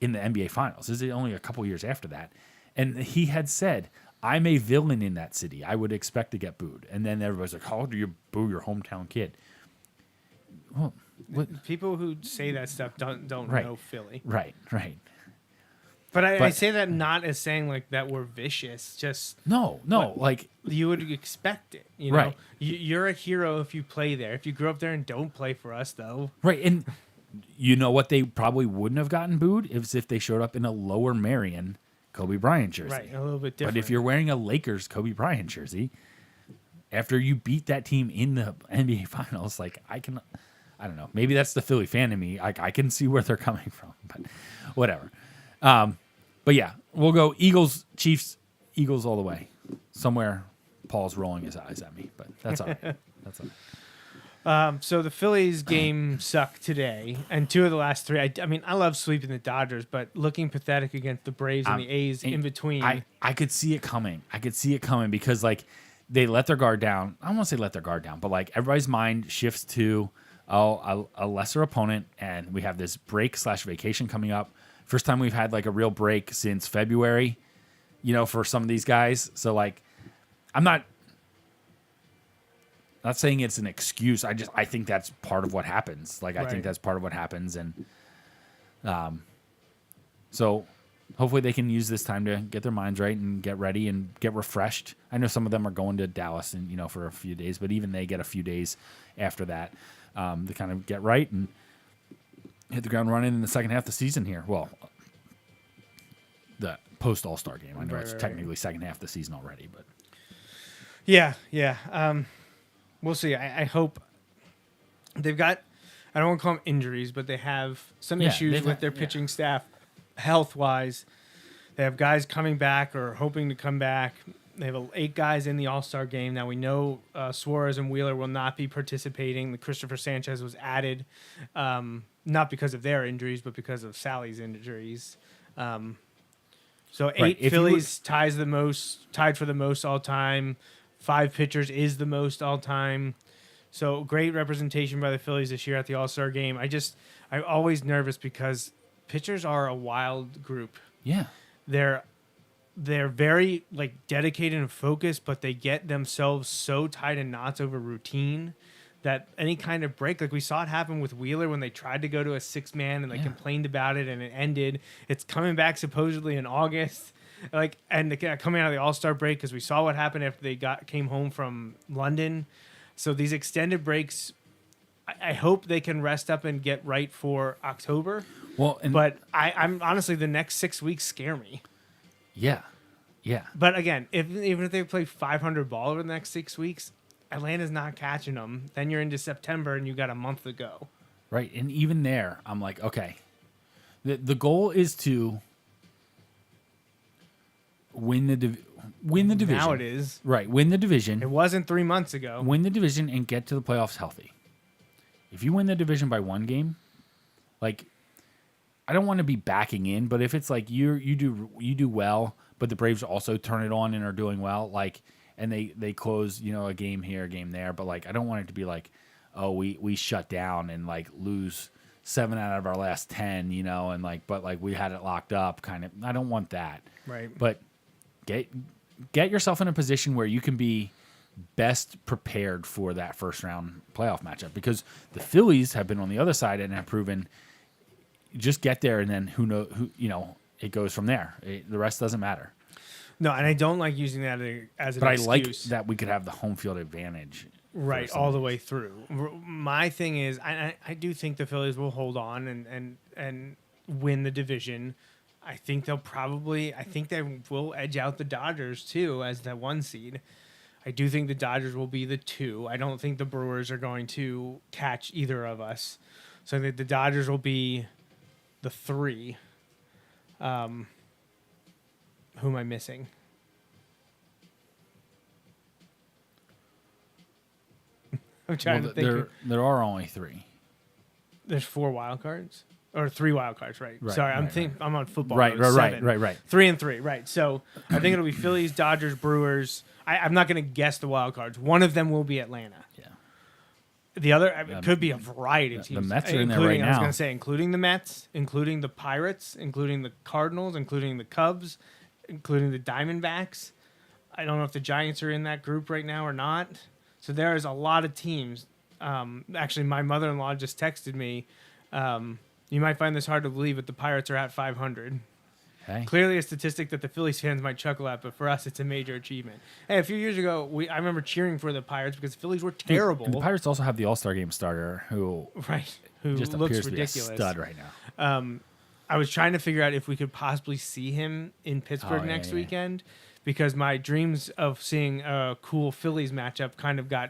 NBA Finals. This is only a couple years after that. And he had said, I'm a villain in that city. I would expect to get booed. And then everybody's like, how do you boo your hometown kid? Well, People who say that stuff don't Right. know Philly. right. But I But- say that not as saying like that we're vicious. Just No, like, you would expect it. You know, Right. You're a hero if you play there. If you grew up there and don't play for us, though. right. And you know what they probably wouldn't have gotten booed? Is if they showed up in a Lower Marion Kobe Bryant jersey. Right, a little bit different. But if you're wearing a Lakers Kobe Bryant jersey, after you beat that team in the NBA Finals, like I don't know. Maybe that's the Philly fan in me. I can see where they're coming from, but whatever. But yeah, we'll go Eagles, Chiefs, Eagles all the way. Somewhere, Paul's rolling his eyes at me, but that's all right. That's all right. So the Phillies game sucked today, and two of the last three. I mean, I love sweeping the Dodgers, but looking pathetic against the Braves and the A's in between. I could see it coming. I could see it coming because like they let their guard down. I don't want to say let their guard down, but like everybody's mind shifts to a lesser opponent, and we have this break/vacation coming up. First time we've had like a real break since February, for some of these guys. So like, I'm not saying it's an excuse. I think that's part of what happens. Like, I Right. think that's part of what happens. And, so hopefully they can use this time to get their minds right and get ready and get refreshed. I know some of them are going to Dallas and, for a few days, but even they get a few days after that, to kind of get right and hit the ground running in the second half of the season here. Well, the post All-Star game. I know it's technically second half of the season already, but Yeah. We'll see. I hope they've got. I don't want to call them injuries, but they have some issues they've with had- their pitching staff, health-wise. They have guys coming back or hoping to come back. They have 8 guys in the All-Star game. Now we know Suarez and Wheeler will not be participating. The Christopher Sanchez was added, not because of their injuries, but because of Sally's injuries. So 8 Right, if you Phillies tied for the most all time. 5 pitchers is the most all time. So great representation by the Phillies this year at the All-Star game. I'm always nervous because pitchers are a wild group. yeah. They're very like dedicated and focused, but they get themselves so tied in knots over routine that any kind of break, like we saw it happen with Wheeler when they tried to go to a 6-man and complained about it and it ended. It's coming back supposedly in August, and coming out of the All-Star break because we saw what happened after they came home from London. So these extended breaks, I hope they can rest up and get right for October. Well, But I'm honestly, the next 6 weeks scare me. yeah. But again, even if they play 500 ball over the next 6 weeks, Atlanta's not catching them. Then you're into September and you got a month to go. Right. And even there, I'm like, okay, the goal is to win the division. Now it is. Right. Win the division. It wasn't 3 months ago. Win the division and get to the playoffs healthy. If you win the division by 1 game, like, I don't want to be backing in, but if it's like you do well, but the Braves also turn it on and are doing well, like, and they close, a game here, a game there. But like, I don't want it to be like, oh, we shut down and like lose 7 out of our last 10, and like, but like we had it locked up kind of. I don't want that. Right. But get yourself in a position where you can be best prepared for that first round playoff matchup, because the Phillies have been on the other side and have proven just get there, and then who it goes from there. The rest doesn't matter. No, and I don't like using that as an But excuse. I like that we could have the home field advantage. Right, all the way through. My thing is, I do think the Phillies will hold on and win the division. I think they will edge out the Dodgers too as the 1 seed. I do think the Dodgers will be the 2. I don't think the Brewers are going to catch either of us. So I think the Dodgers will be the 3. Who am I missing? I'm trying to think. There are only 3. There's 4 wild cards or 3 wild cards, right? Right, Sorry, right, I'm on football. Right, mode. right, 7. right. 3 and 3, right? So I think it'll be Phillies, Dodgers, Brewers. I'm not going to guess the wild cards. One of them will be Atlanta. Yeah. The other it could be a variety of teams. The Mets are in there right I was now. going to say, including the Mets, including the Pirates, including the Cardinals, including the Cubs, including the Diamondbacks. I don't know if the Giants are in that group right now or not. So there is a lot of teams. Actually, my mother-in-law just texted me. You might find this hard to believe, but the Pirates are at 500. Hey. Clearly a statistic that the Phillies fans might chuckle at, but for us, it's a major achievement. Hey, a few years ago, I remember cheering for the Pirates because the Phillies were terrible. And the Pirates also have the All-Star Game starter who who just looks appears ridiculous. to be a stud right now. I was trying to figure out if we could possibly see him in Pittsburgh next weekend, because my dreams of seeing a cool Phillies matchup kind of got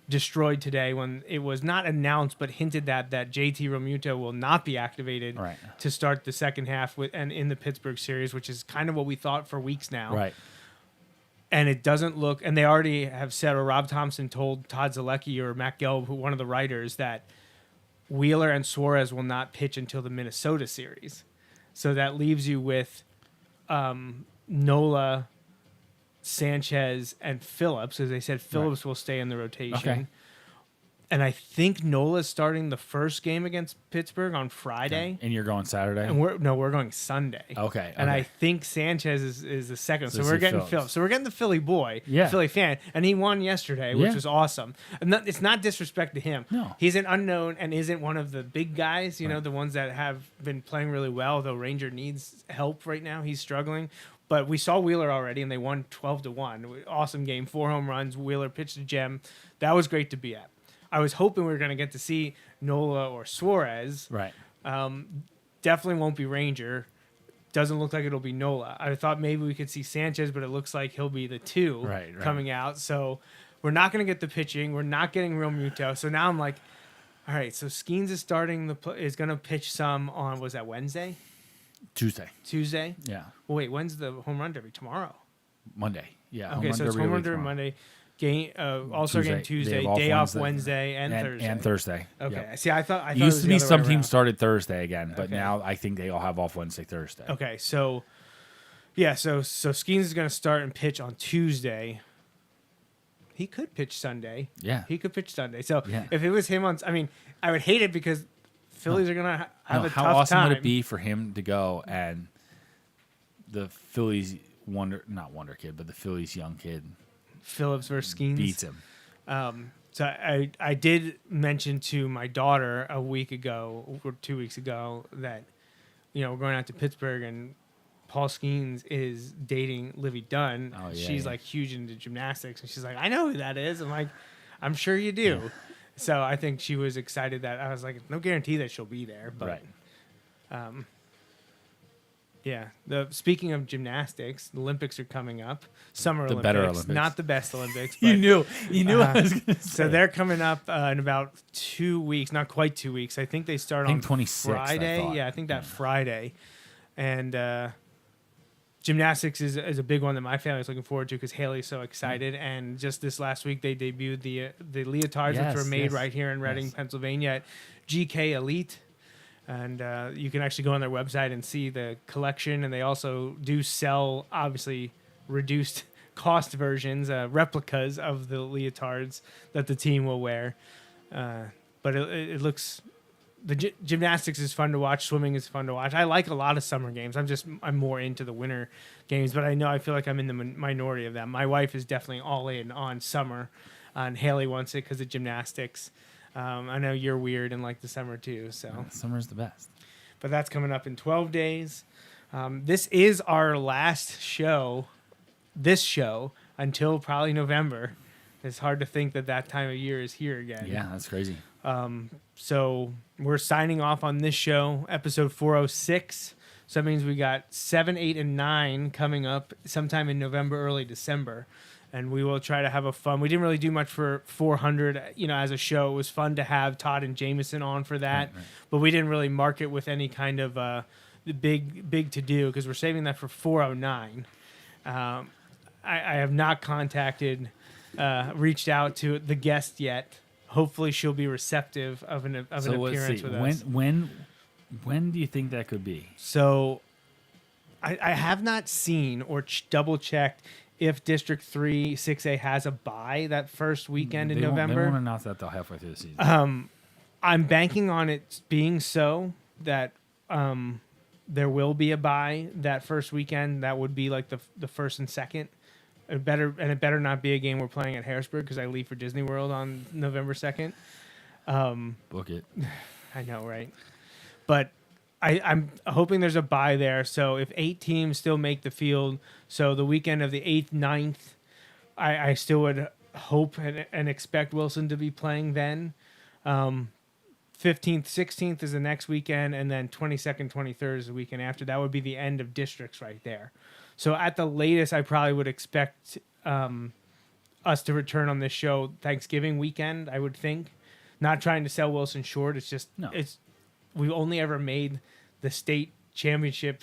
destroyed today when it was not announced but hinted that JT Realmuto will not be activated to start the second half and in the Pittsburgh series, which is kind of what we thought for weeks now. Right. And it doesn't look, and they already have said, or Rob Thompson told Todd Zalecki or Matt Gelb, one of the writers, that Wheeler and Suarez will not pitch until the Minnesota series. So that leaves you with Nola, Sanchez, and Phillips. As they said, Phillips will stay in the rotation. Okay. And I think Nola's starting the first game against Pittsburgh on Friday. And you're going Saturday? And we're going Sunday. Okay. And I think Sanchez is the second. So So we're see getting Phillips. Phillips. So we're getting the Philly boy, Yeah. Philly fan. And he won yesterday, which Yeah. was awesome. And it's not disrespect to him. No. He's an unknown and isn't one of the big guys, the ones that have been playing really well, though Ranger needs help right now. He's struggling. But we saw Wheeler already, and they won 12-1. Awesome game, 4 home runs. Wheeler pitched a gem. That was great to be at. I was hoping we were going to get to see Nola or Suarez. Right. Definitely won't be Ranger. Doesn't look like it'll be Nola. I thought maybe we could see Sanchez, but it looks like he'll be the 2 coming out. So we're not going to get the pitching. We're not getting Realmuto. So now I'm like, all right, so Skeens is is going to pitch some on, was that Wednesday? Tuesday? Yeah. Well, wait, when's the home run derby? Tomorrow? Monday. Yeah. Okay, so it's home run derby Monday. Game, All-Star game Tuesday, day off Wednesday and Thursday. And Thursday. Okay. Yep. See, I thought It it used was to the be other some way teams around. started Thursday again, but Okay. now I think they all have off Wednesday, Thursday. Okay, so Skeens is going to start and pitch on Tuesday. He could pitch Sunday. Yeah. He could pitch Sunday. So Yeah. if it was him I would hate it because Phillies are going to have a tough how awesome time. would it be for him to go and the Phillies not wonder kid, but the Phillies young kid Phillips versus Skeens beats him. So I did mention to my daughter a week ago or 2 weeks ago that we're going out to Pittsburgh and Paul Skeens is dating Livy Dunn. Oh, yeah, She's yeah. like huge into gymnastics, and she's like, I know who that is. I'm like, I'm sure you do. Yeah. So I think she was excited that I was like, no guarantee that she'll be there, but yeah. Speaking of gymnastics, the Olympics are coming up. Summer The Olympics, better Olympics. not the best Olympics. You But knew I was going to say. so they're coming up in about 2 weeks, not quite 2 weeks. I think they start on 26th, I Friday. thought. Yeah, I think that Friday. And gymnastics is a big one that my family is looking forward to because Haley's so excited. And just this last week, they debuted the leotards, which were made right here in Reading, Pennsylvania at GK Elite. And you can actually go on their website and see the collection. And they also do sell, obviously, reduced cost versions, replicas of the leotards that the team will wear. But it looks. The gymnastics is fun to watch. Swimming is fun to watch. I like a lot of summer games. I'm more into the winter games, but I feel like I'm in the minority of that. My wife is definitely all in on summer, and Haley wants it because of gymnastics. I know you're weird and like the summer too. So Summer's the best. but that's coming up in 12 days. This is our last show. This show until probably November. It's hard to think that time of year is here again. Yeah, that's crazy. So we're signing off on this show, episode 406. So that means we got 7, 8, and 9 coming up sometime in November, early December. And we will try to have a fun. We didn't really do much for 400, as a show. It was fun to have Todd and Jameson on for that. Right. But we didn't really mark it with any kind of big to do because we're saving that for 409. I have not reached out to the guest yet. Hopefully she'll be receptive of an appearance with us. When do you think that could be? So I have not seen or double checked if District 3 6A has a bye that first weekend in November. They won't announce that till halfway through the season. I'm banking on it being so that there will be a bye that first weekend. That would be like the first and second. It better not be a game we're playing at Harrisburg because I leave for Disney World on November 2nd. Book it. I know, right? But I'm hoping there's a bye there. So if 8 teams still make the field, so the weekend of the 8th, 9th, I still would hope and expect Wilson to be playing then. 15th, 16th is the next weekend, and then 22nd, 23rd is the weekend after. That would be the end of districts right there. So at the latest, I probably would expect us to return on this show Thanksgiving weekend, I would think. Not trying to sell Wilson short. It's just we've only ever made the state championship,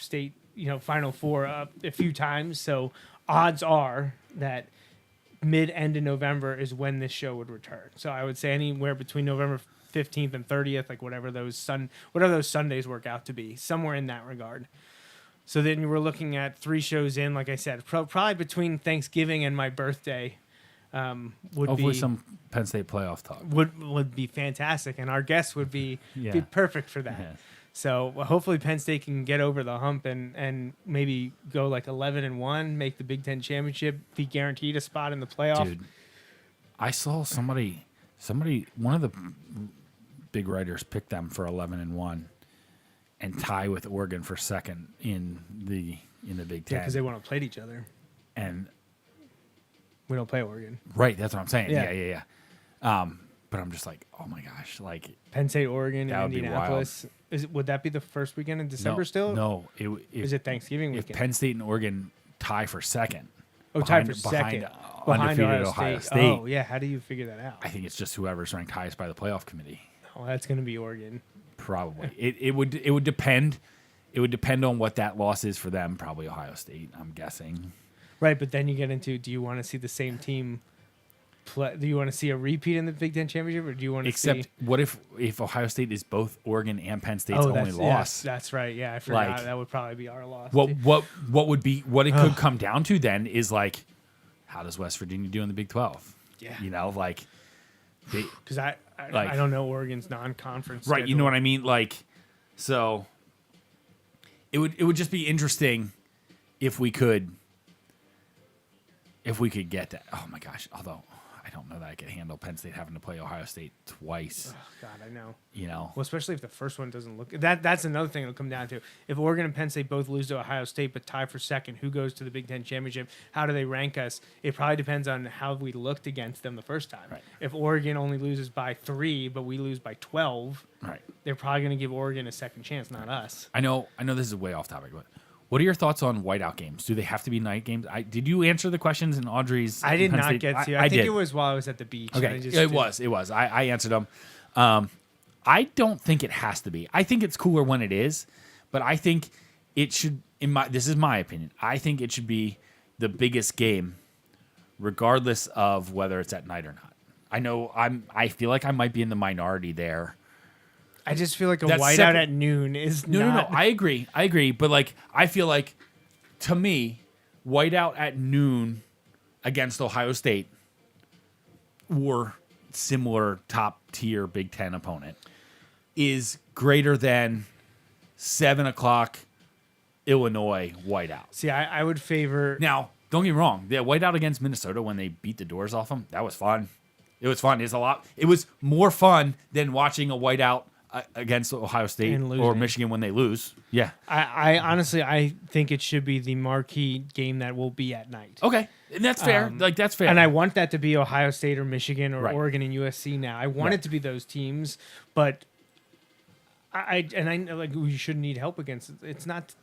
Final Four a few times. So odds are that end of November is when this show would return. So I would say anywhere between November 15th and 30th, like whatever those Sundays work out to be, somewhere in that regard. So then we're looking at 3 shows in, like I said, probably between Thanksgiving and my birthday. Hopefully some Penn State playoff talk would be fantastic, and our guests would be perfect for that. Yeah. So hopefully Penn State can get over the hump and maybe go like 11-1, make the Big Ten championship, be guaranteed a spot in the playoff. Dude, I saw somebody, one of the big writers picked them for 11-1. And tie with Oregon for second in the Big Ten. Because they want to play each other. And we don't play Oregon. Right, that's what I'm saying. Yeah. Yeah. But I'm just like, oh my gosh, like Penn State, Oregon, that and would be Indianapolis. Would that be the first weekend in December still? No, is it Thanksgiving if weekend? Penn State and Oregon tie for second. Tie for second. Behind undefeated Ohio State. Oh yeah, how do you figure that out? I think it's just whoever's ranked highest by the playoff committee. Oh, that's going to be Oregon. Probably. It would depend. It would depend on what that loss is for them. Probably Ohio State, I'm guessing. Right, but then you get into: do you want to see the same team play? Do you want to see a repeat in the Big Ten championship, or do you want to see? Except, what if Ohio State is both Oregon and Penn State's only loss? That's right. Yeah, I forgot. That would probably be our loss. What it could come down to then is like, how does West Virginia do in the Big 12? Yeah, because I don't know Oregon's non-conference. Right, schedule. you know what I mean? Like, so it would just be interesting if we could get that. Oh my gosh! Although I don't know that I could handle Penn State having to play Ohio State twice. Oh, God, I know. Well, especially if the first one doesn't look. That's another thing it'll come down to. If Oregon and Penn State both lose to Ohio State but tie for second, who goes to the Big Ten championship? How do they rank us? It probably depends on how we looked against them the first time. Right. If Oregon only loses by 3, but we lose by 12, right? They're probably going to give Oregon a second chance, not us. I know. This is way off topic, but what are your thoughts on whiteout games? Do they have to be night games? Did you answer the questions in Audrey's? I did Penn not State? get to. I think it was while I was at the beach. Okay, it was. I answered them. I don't think it has to be. I think it's cooler when it is, but I think it should. This is my opinion. I think it should be the biggest game, regardless of whether it's at night or not. I feel like I might be in the minority there. I just feel like a whiteout at noon is no. not. I agree. But like, I feel like, to me, whiteout at noon against Ohio State or similar top tier Big Ten opponent is greater than 7 o'clock Illinois whiteout. See, I would favor. Now, don't get me wrong. The whiteout against Minnesota when they beat the doors off them, that was fun. It was fun. It was more fun than watching a whiteout against Ohio State or Michigan when they lose. Yeah. I honestly, I think it should be the marquee game that will be at night. Okay. And that's fair. That's fair. And I want that to be Ohio State or Michigan or Right. Oregon and USC now. I want Right. it to be those teams, but I know like we shouldn't need help against it. It's not.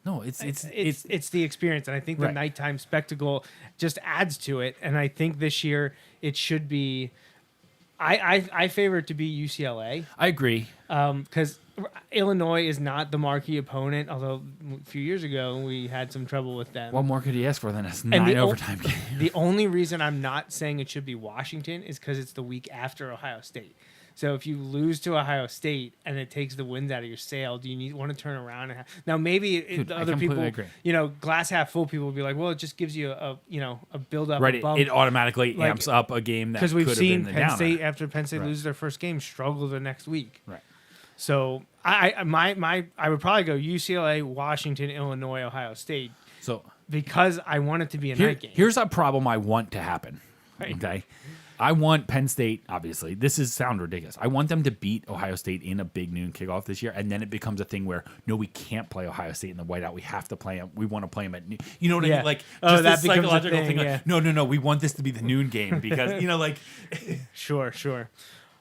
No, it's the experience, and I think the Right. nighttime spectacle just adds to it. And I think this year it should be. I favor it to be UCLA I agree. because Illinois is not the marquee opponent. Although a few years ago we had some trouble with them. What more could he ask for than a And 9 overtime game? The only reason I'm not saying it should be Washington is because it's the week after Ohio State. So if you lose to Ohio State and it takes the winds out of your sail, do you want to turn around? Now maybe Dude, the I other people, completely agree. Glass half full people will be like, well, it just gives you a build up, Right. a bump. It automatically Like, amps up a game that Because we've could have seen been the Penn downer. State after Penn State Right. loses their first game struggle the next week. Right. So I would probably go UCLA, Washington, Illinois, Ohio State So because I want it to be a night game. here's a problem I want to happen. Right. Okay. I want Penn State, obviously. This sound ridiculous. I want them to beat Ohio State in a big noon kickoff this year, and then it becomes a thing where no, we can't play Ohio State in the whiteout. We have to play them. We want to play them at noon. You know what I Yeah. mean? Like, Oh, just that this becomes a psychological thing, thing. yeah. Like, no. We want this to be the noon game because like. Sure.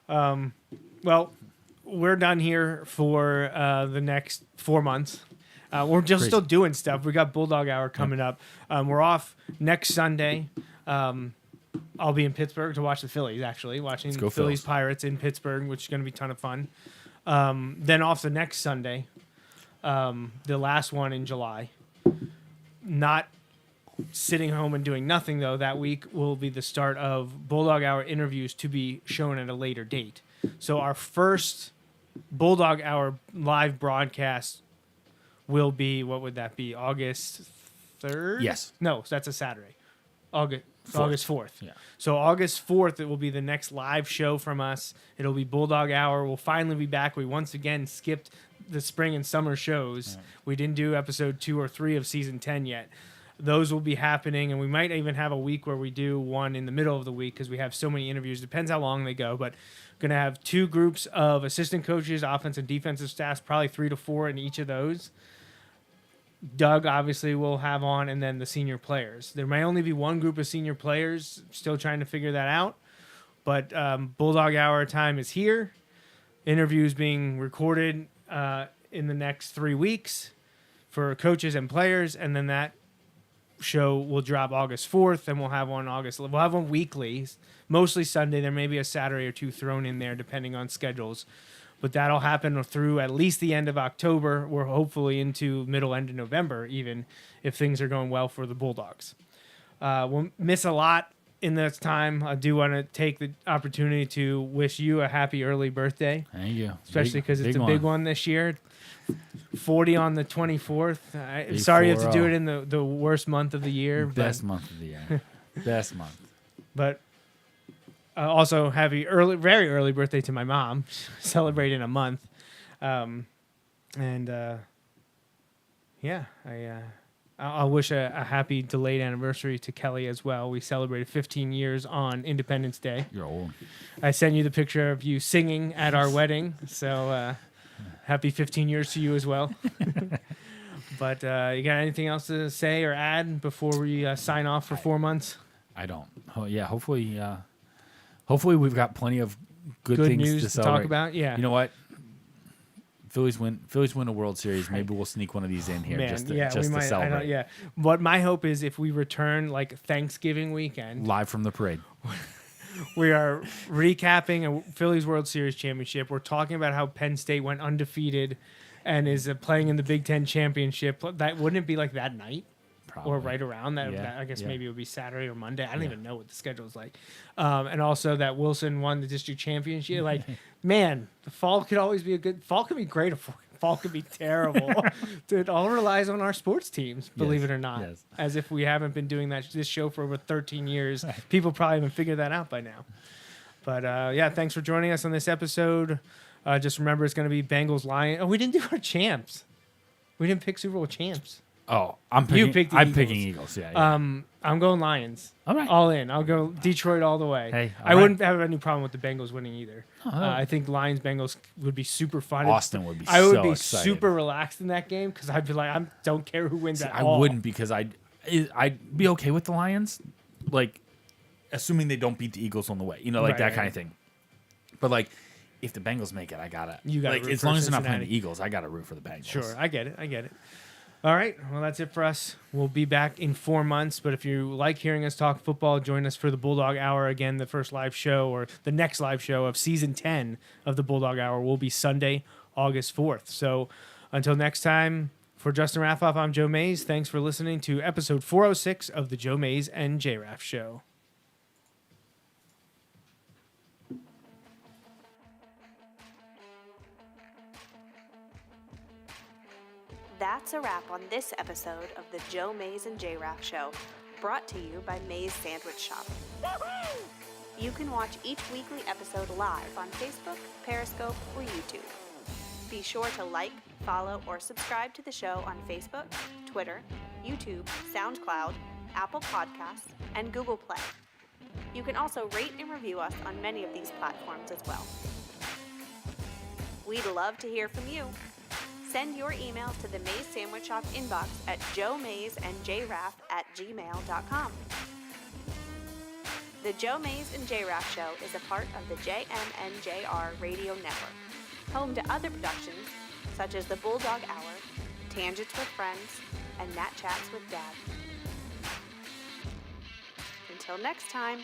Well, we're done here for the next 4 months. We're just Crazy. still doing stuff. We got Bulldog Hour coming up. We're off next Sunday. I'll be in Pittsburgh to watch the Phillies, actually, watching go Phillies Phils. Pirates in Pittsburgh, which is going to be a ton of fun. Then off the next Sunday, the last one in July. Not sitting home and doing nothing, though. That week will be the start of Bulldog Hour interviews to be shown at a later date. So our first Bulldog Hour live broadcast will be, what would that be, August 3rd? Yes. No, that's a Saturday. August 4th. Yeah. So August 4th, it will be the next live show from us. It'll be Bulldog Hour. We'll finally be back. We once again skipped the spring and summer shows. We didn't do episode 2 or 3 of season 10 yet. Those will be happening, and we might even have a week where we do one in the middle of the week because we have so many interviews. Depends how long they go, but going to have 2 groups of assistant coaches, offensive and defensive staffs, probably 3 to 4 in each of those. Doug obviously will have on, and then the senior players. There may only be one group of senior players. Still trying to figure that out. But Bulldog Hour time is here. Interviews being recorded in the next 3 weeks for coaches and players, and then that show will drop August 4th, and we'll have one weekly, mostly Sunday. There may be a Saturday or 2 thrown in there depending on schedules. But that'll happen through at least the end of October. We're hopefully into end of November, even if things are going well for the Bulldogs. We'll miss a lot in this time. I do want to take the opportunity to wish you a happy early birthday, Thank you. especially because it's a big one this year. 40 on the 24th. I'm Big sorry you have to do 4-0. it in the worst month of the year. Best month of the year. Best month. But also very early birthday to my mom, celebrating a month. I'll wish a happy delayed anniversary to Kelly as well. We celebrated 15 years on Independence Day. You're old. I sent you the picture of you singing at our wedding, so happy 15 years to you as well. But you got anything else to say or add before we sign off for 4 months? I don't. Oh, yeah. Hopefully we've got plenty of good things news to to celebrate. talk about. Yeah. You know what? Phillies win a World Series. Maybe we'll sneak one of these in here just to celebrate. Yeah. What my hope is if we return like Thanksgiving weekend, Live from the parade. we are recapping a Phillies World Series championship. We're talking about how Penn State went undefeated and is playing in the Big Ten championship. That wouldn't it be like that night? Probably. Or right around that. Yeah, I guess yeah. maybe it would be Saturday or Monday. I don't even know what the schedule is like. And also that Wilson won the district championship. Like, man, the fall could always be fall could be great for Fall could be terrible. It all relies on our sports teams, believe it or not. Yes. As if we haven't been doing this show for over 13 years. People probably haven't figured that out by now. But yeah, thanks for joining us on this episode. Just remember, it's going to be Bengals Lions. Oh, we didn't do our champs. We didn't pick Super Bowl champs. Oh, I'm picking. picked the I'm Eagles. picking Eagles. Yeah. I'm going Lions. All right. All in. I'll go Detroit all the way. Hey, all I right. wouldn't have any problem with the Bengals winning either. I think Lions Bengals would be super fun. Austin would be. I would so be excited. super relaxed in that game because I'd be like, I don't care who wins at I all. wouldn't because I'd be okay with the Lions, like assuming they don't beat the Eagles on the way. You know, like Right, that right. kind of thing. But like, if the Bengals make it, You gotta like root as for long as they're not playing Cincinnati. the Eagles, I gotta root for the Bengals. Sure, I get it. All right, well, that's it for us. We'll be back in 4 months, but if you like hearing us talk football, join us for the Bulldog Hour again. The first live show or the next live show of season 10 of the Bulldog Hour will be Sunday, August 4th. So until next time, for Justin Raffoff, I'm Joe Mays. Thanks for listening to episode 406 of the Joe Mays and J-Raff Show. That's a wrap on this episode of the Joe Mays and J-Raff Show, brought to you by Mays Sandwich Shop. You can watch each weekly episode live on Facebook, Periscope, or YouTube. Be sure to like, follow, or subscribe to the show on Facebook, Twitter, YouTube, SoundCloud, Apple Podcasts, and Google Play. You can also rate and review us on many of these platforms as well. We'd love to hear from you. Send your emails to the Mays Sandwich Shop inbox at joemaysandjraff@gmail.com. The Joe Mays and J-Raff Show is a part of the JMNJR Radio Network, home to other productions such as the Bulldog Hour, Tangents with Friends, and Nat Chats with Dad. Until next time.